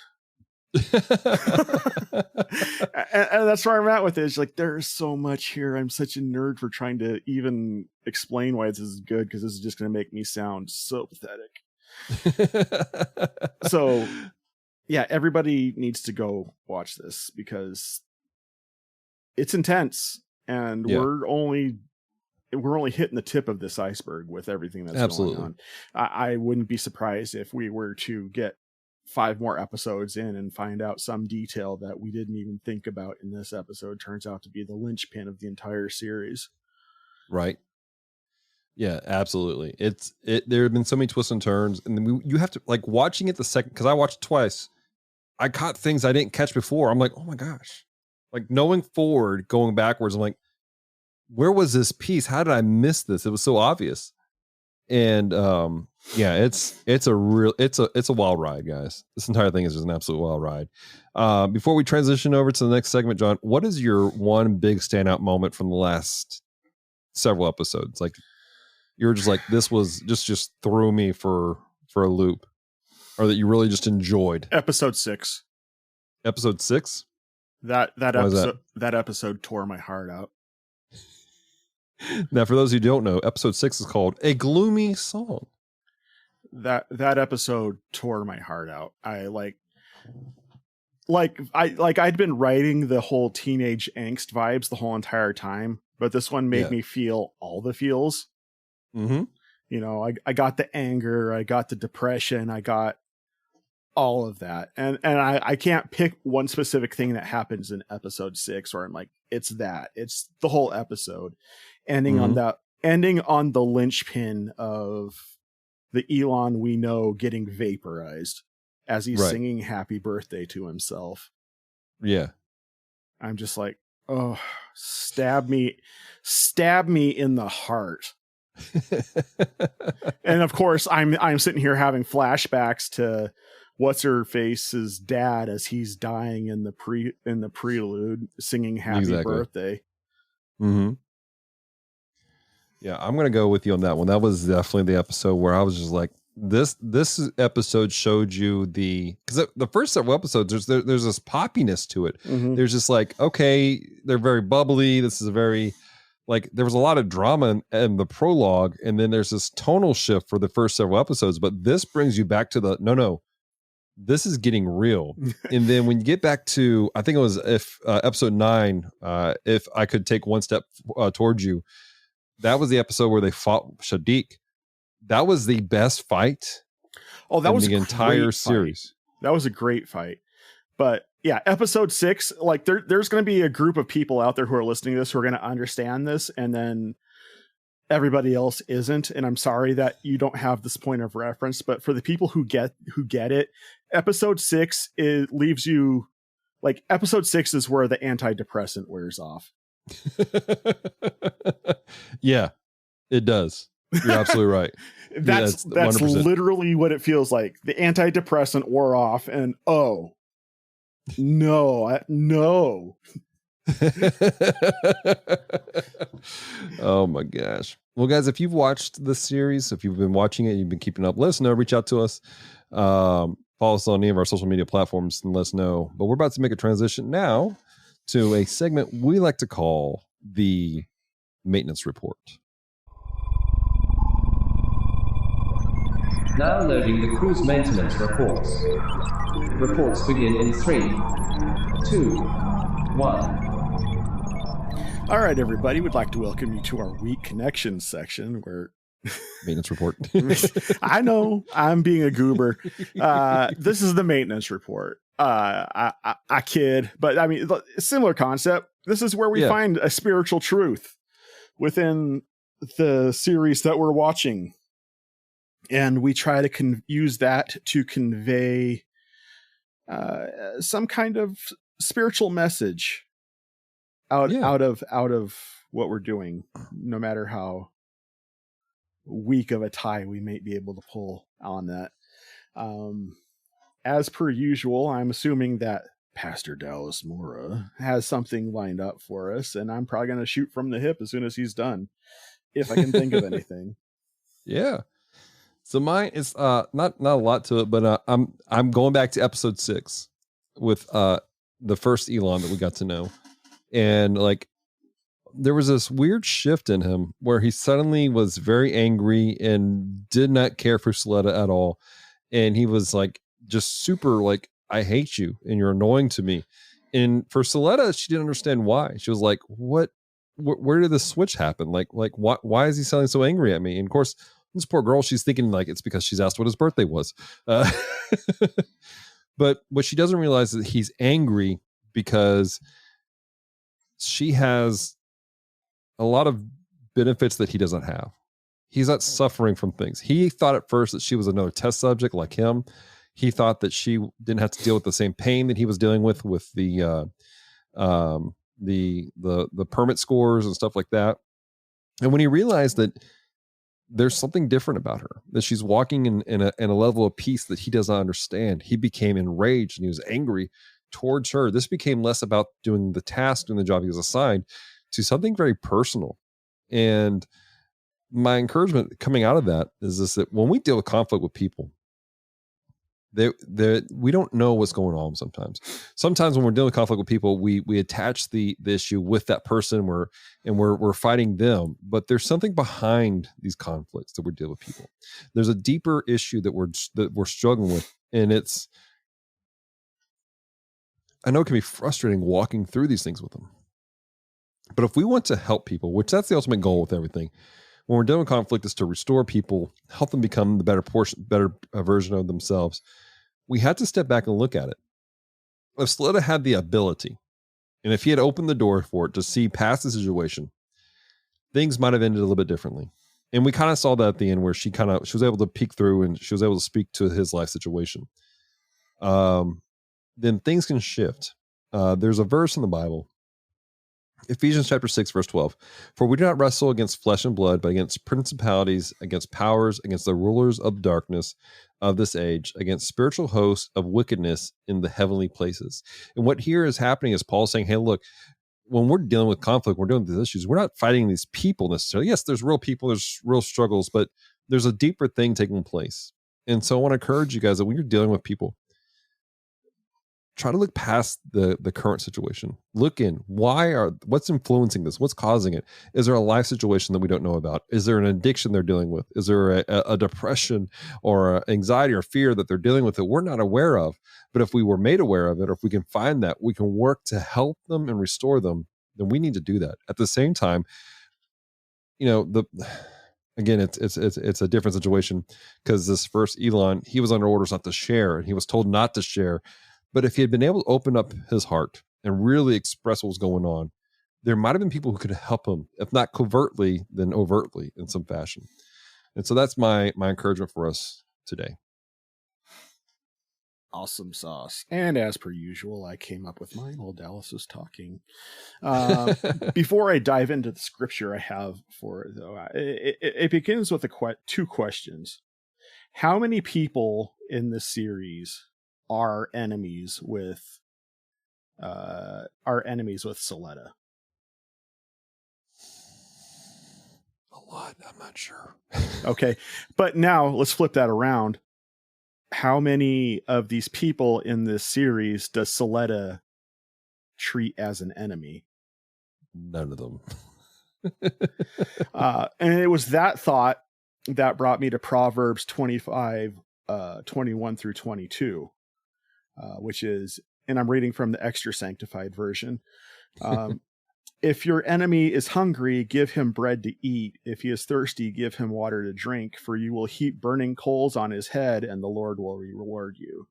and that's where I'm at with it. It's like, there's so much here. I'm such a nerd for trying to even explain why this is good, because this is just going to make me sound so pathetic. So yeah, everybody needs to go watch this because it's intense, and we're only hitting the tip of this iceberg with everything that's going on. I wouldn't be surprised if we were to get 5 more episodes in and find out some detail that we didn't even think about in this episode turns out to be the linchpin of the entire series. Right. Yeah, absolutely. There have been so many twists and turns, and you have to, like, watching it the second, because I watched it twice, I caught things I didn't catch before. I'm like, oh my gosh. Like, knowing forward, going backwards, I'm like, where was this piece? How did I miss this? It was so obvious. And yeah, it's a wild ride, guys. This entire thing is just an absolute wild ride. Before we transition over to the next segment, John, what is your one big standout moment from the last several episodes? Like, you're just like, this was just threw me for a loop, or that you really just enjoyed? Episode 6. Episode 6? That episode tore my heart out. Now, for those who don't know, episode 6 is called A Gloomy Song. That episode tore my heart out. I'd been writing the whole teenage angst vibes the whole entire time, but this one made me feel all the feels. Mm-hmm. You know, I got the anger, I got the depression, I got all of that. And I can't pick one specific thing that happens in episode 6 where I'm like, it's the whole episode ending on the linchpin of the Elon we know getting vaporized as he's singing happy birthday to himself. Yeah. I'm just like, oh, stab me in the heart. And of course I'm sitting here having flashbacks to what's her face's dad as he's dying in the prelude singing happy birthday. Mm-hmm. Yeah, I'm gonna go with you on that one. That was definitely the episode where I was just like, this episode showed you because the first several episodes there's this poppiness to it. Mm-hmm. There's just like, okay, they're very bubbly. This is a very, like, there was a lot of drama in the prologue, and then there's this tonal shift for the first several episodes, but this brings you back to no, this is getting real. And then when you get back to, I think it was episode 9, if I could take one step towards you, that was the episode where they fought Shadiq. That was the best fight. Oh, that was the entire series. That was a great fight. But yeah, episode 6, like there's going to be a group of people out there who are listening to this who are going to understand this, and then everybody else isn't. And I'm sorry that you don't have this point of reference, but for the people who get it, episode 6 leaves you like episode 6 is where the antidepressant wears off. Yeah, it does. You're absolutely right. That's literally what it feels like. The antidepressant wore off, and no. Oh my gosh. Well, guys, if you've watched this series, if you've been watching it, you've been keeping up, let us know. Reach out to us. Follow us on any of our social media platforms and let us know. But we're about to make a transition now to a segment we like to call the Maintenance Report. Now loading the cruise maintenance reports. Reports begin in 3, 2, 1. All right, everybody, we'd like to welcome you to our Weak Connections section where Maintenance Report. I know I'm being a goober. This is the maintenance report. I kid, but I mean, similar concept. This is where we find a spiritual truth within the series that we're watching. And we try to use that to convey some kind of spiritual message out of what we're doing, no matter how weak of a tie we might be able to pull on that. As per usual, I'm assuming that Pastor Dallas Mora has something lined up for us, and I'm probably going to shoot from the hip as soon as he's done, if I can think of anything. Yeah. So mine is not a lot to it, but I'm going back to episode 6 with the first Elon that we got to know, and like there was this weird shift in him where he suddenly was very angry and did not care for Suletta at all, and he was like just super like, I hate you and you're annoying to me. And for Suletta, she didn't understand why. She was like, what? Where did this switch happen? Like why is he sounding so angry at me? And of course, this poor girl, she's thinking like it's because she's asked what his birthday was. But what she doesn't realize is that he's angry because she has a lot of benefits that he doesn't have. He's not suffering from things. He thought at first that she was another test subject like him. He thought that she didn't have to deal with the same pain that he was dealing with the permit scores and stuff like that. And when he realized that there's something different about her, that she's walking in a level of peace that he does not understand, he became enraged and he was angry towards her. This became less about doing the task and the job he was assigned to something very personal. And my encouragement coming out of that is this, that when we deal with conflict with people, we don't know what's going on sometimes. Sometimes when we're dealing with conflict with people, we attach the issue with that person, we're fighting them. But there's something behind these conflicts that we're dealing with people. There's a deeper issue that we're struggling with, and I know it can be frustrating walking through these things with them. But if we want to help people, which that's the ultimate goal with everything, when we're dealing with conflict is to restore people, help them become the better version of themselves. We had to step back and look at it. If Suletta had the ability, and if he had opened the door for it to see past the situation, things might have ended a little bit differently. And we kind of saw that at the end where she was able to peek through and she was able to speak to his life situation. Then things can shift. There's a verse in the Bible, Ephesians chapter 6, verse 12. For we do not wrestle against flesh and blood, but against principalities, against powers, against the rulers of darkness of this age, against spiritual hosts of wickedness in the heavenly places. And what here is happening is Paul saying, hey, look, when we're dealing with conflict, we're dealing with these issues, we're not fighting these people necessarily. Yes, there's real people, there's real struggles, but there's a deeper thing taking place. And so I want to encourage you guys that when you're dealing with people, try to look past the current situation. Look in. What's influencing this? What's causing it? Is there a life situation that we don't know about? Is there an addiction they're dealing with? Is there a depression or anxiety or fear that they're dealing with that we're not aware of? But if we were made aware of it, or if we can find that, we can work to help them and restore them, then we need to do that. At the same time, again, it's a different situation because this first Elon, he was under orders not to share, and he was told not to share But if he had been able to open up his heart and really express what was going on, there might have been people who could help him, if not covertly, then overtly in some fashion. And so that's my encouragement for us today. Awesome sauce. And as per usual, I came up with mine while Dallas was talking. Before I dive into the scripture I have for it, though, it begins with two questions. How many people in this series are enemies with Suletta? A lot. I'm not sure. Okay. But now let's flip that around. How many of these people in this series does Suletta treat as an enemy? None of them. And it was that thought that brought me to Proverbs 25, 21 through 22, which is, and I'm reading from the extra sanctified version. If your enemy is hungry, give him bread to eat. If he is thirsty, give him water to drink, for you will heap burning coals on his head, and the Lord will reward you.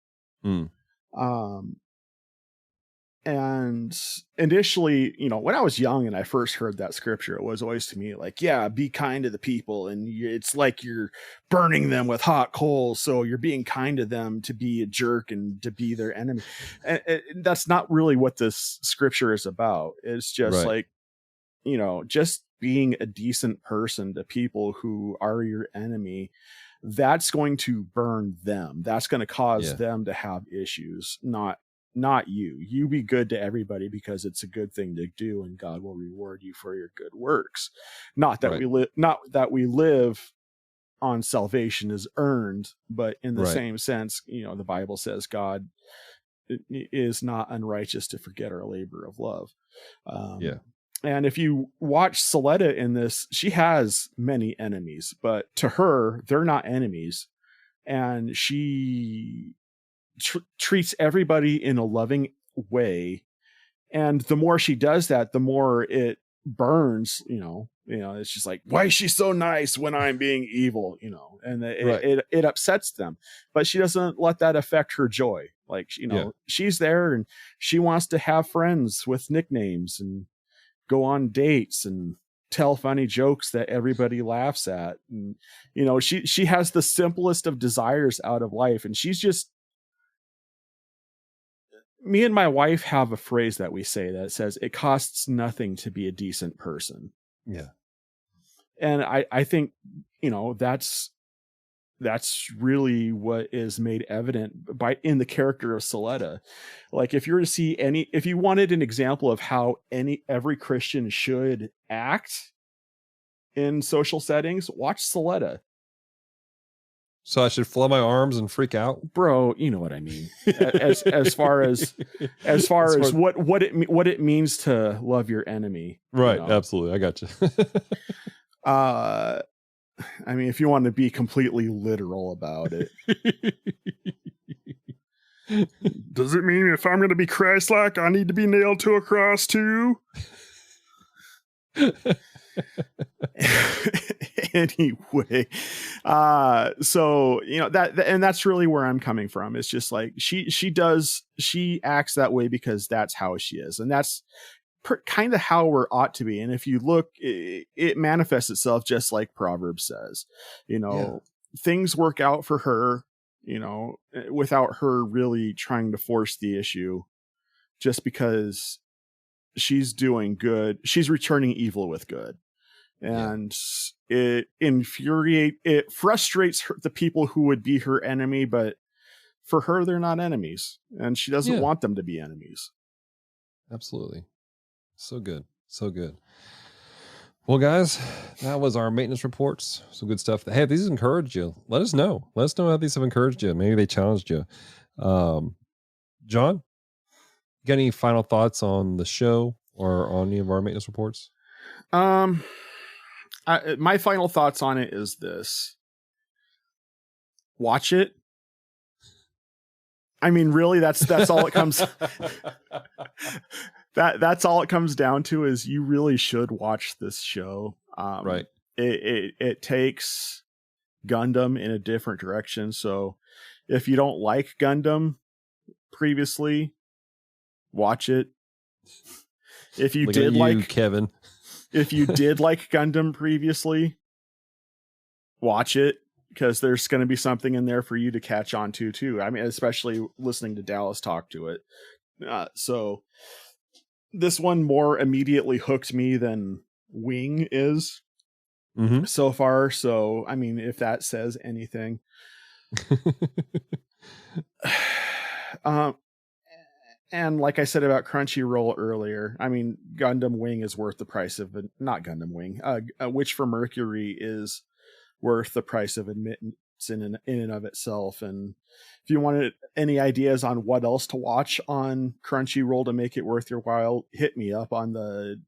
And initially, when I was young and I first heard that scripture, it was always to me like, yeah, be kind to the people. And it's like you're burning them with hot coals. So you're being kind to them to be a jerk and to be their enemy. And that's not really what this scripture is about. It's just like, just being a decent person to people who are your enemy. That's going to burn them. That's going to cause them to have issues, not you. You be good to everybody because it's a good thing to do, and God will reward you for your good works. Not that we live on salvation is earned, but in the same sense, the Bible says God is not unrighteous to forget our labor of love. And if you watch Suletta in this, she has many enemies, but to her, they're not enemies. And she treats everybody in a loving way. And the more she does that, the more it burns, it's just like, why is she so nice when I'm being evil, and it upsets them, but she doesn't let that affect her joy. Like, she's there and she wants to have friends with nicknames and go on dates and tell funny jokes that everybody laughs at. And, she has the simplest of desires out of life. And she's just, me and my wife have a phrase that we say that says it costs nothing to be a decent person. Yeah. And I think, that's really what is made evident in the character of Suletta. Like, if you wanted an example of how every Christian should act in social settings, watch Suletta. So I should flow my arms and freak out, bro. You know what I mean. as far as what it means to love your enemy, right? Absolutely, I got you. I mean, if you want to be completely literal about it, does it mean if I'm going to be Christ-like, I need to be nailed to a cross too? Anyway, so and that's really where I'm coming from. It's just like she acts that way because that's how she is, and that's kind of how we ought to be. And if you look, it manifests itself just like Proverbs says. Things work out for her, without her really trying to force the issue, just because she's doing good. She's returning evil with good. And it frustrates the people who would be her enemy, but for her, they're not enemies, and she doesn't want them to be enemies. Absolutely. So good. So good. Well, guys, that was our maintenance reports. Some good stuff. Hey, if these encouraged you, let us know. Let us know how these have encouraged you. Maybe they challenged you. John, you got any final thoughts on the show or on any of our maintenance reports? My final thoughts on it is this: watch it. I mean, really, that's all it comes. That's all it comes down to, is you really should watch this show. Right. It takes Gundam in a different direction. So if you don't like Gundam, previously, watch it. If you Look did at you, like Kevin. if you did like Gundam previously, watch it, because there's going to be something in there for you to catch on to too. I mean, especially listening to Dallas talk to it. So this one more immediately hooked me than Wing is so far. So, I mean, if that says anything. And like I said about Crunchyroll earlier, I mean, Gundam Wing is worth the price of not Gundam Wing. Witch from Mercury is worth the price of admittance in and of itself. And if you wanted any ideas on what else to watch on Crunchyroll to make it worth your while, hit me up on the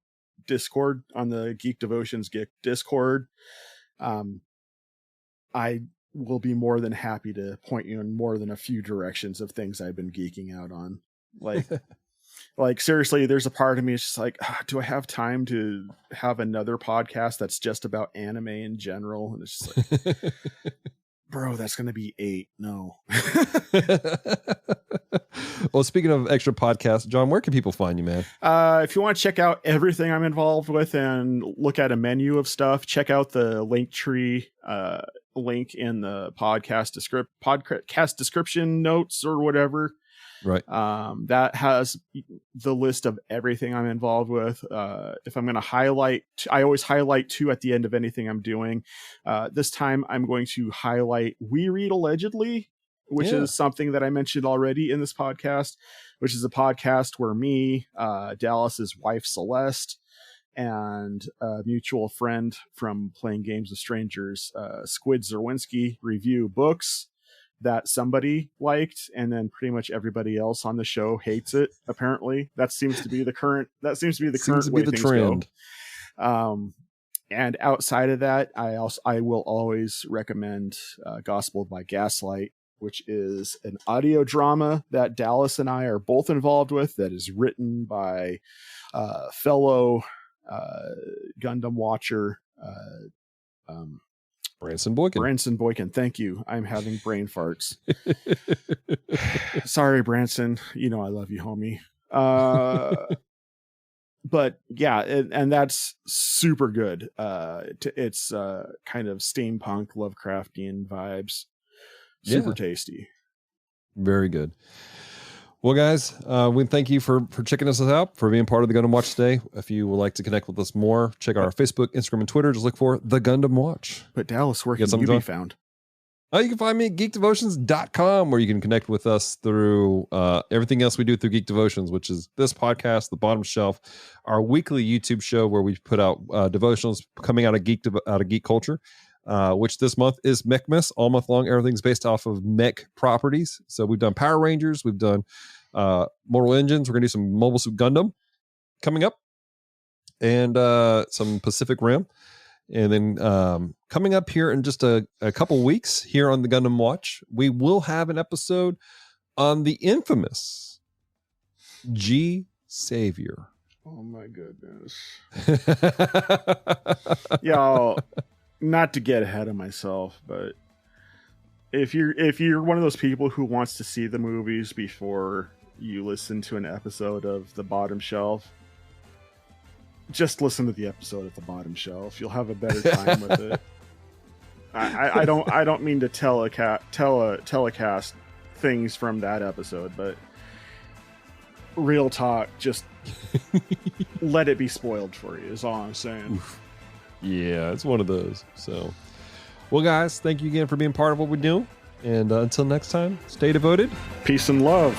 Discord, on the Geek Devotions Discord. I will be more than happy to point you in more than a few directions of things I've been geeking out on. Like seriously, there's a part of me, it's just like, do I have time to have another podcast that's just about anime in general? And it's just like, bro, that's going to be 8. No. Well, speaking of extra podcasts, John, where can people find you, man? If you want to check out everything I'm involved with and look at a menu of stuff, check out the Linktree link in the podcast description notes or whatever. Right. That has the list of everything I'm involved with. If I'm going to highlight, I always highlight 2 at the end of anything I'm doing. This time I'm going to highlight We Read Allegedly, which is something that I mentioned already in this podcast, which is a podcast where me, Dallas's wife, Celeste, and a mutual friend from playing games with strangers, Squid Zerwinski, review books that somebody liked, and then pretty much everybody else on the show hates it. Apparently, that seems to be the current way things trend. Go. And outside of that, I will always recommend Gospel by Gaslight, which is an audio drama that Dallas and I are both involved with, that is written by fellow Gundam watcher Branson Boykin. Thank you. I'm having brain farts. Sorry, Branson. You know I love you, homie. But yeah, and that's super good. It's kind of steampunk Lovecraftian vibes. Super tasty. Very good. Well, guys, we thank you for checking us out, for being part of the Gundam Watch today. If you would like to connect with us more, check out our Facebook, Instagram, and Twitter. Just look for The Gundam Watch. But Dallas, where can you be found? You can find me at geekdevotions.com, where you can connect with us through everything else we do through Geek Devotions, which is this podcast, The Bottom Shelf, our weekly YouTube show where we put out devotionals coming out of geek culture. Which this month is Mechmas. All month long, everything's based off of mech properties. So we've done Power Rangers, we've done Mortal Engines. We're gonna do some Mobile Suit Gundam coming up, and some Pacific Rim. And then coming up here in just a couple weeks here on the Gundam Watch, we will have an episode on the infamous G Savior. Oh my goodness. Y'all, not to get ahead of myself, but if you're one of those people who wants to see the movies before you listen to an episode of The Bottom Shelf, just listen to the episode at The Bottom Shelf. You'll have a better time with it. I don't mean to telecast things from that episode, but real talk, just let it be spoiled for you is all I'm saying. Oof. Yeah, it's one of those. So, well, guys, thank you again for being part of what we do. And until next time, stay devoted. Peace and love.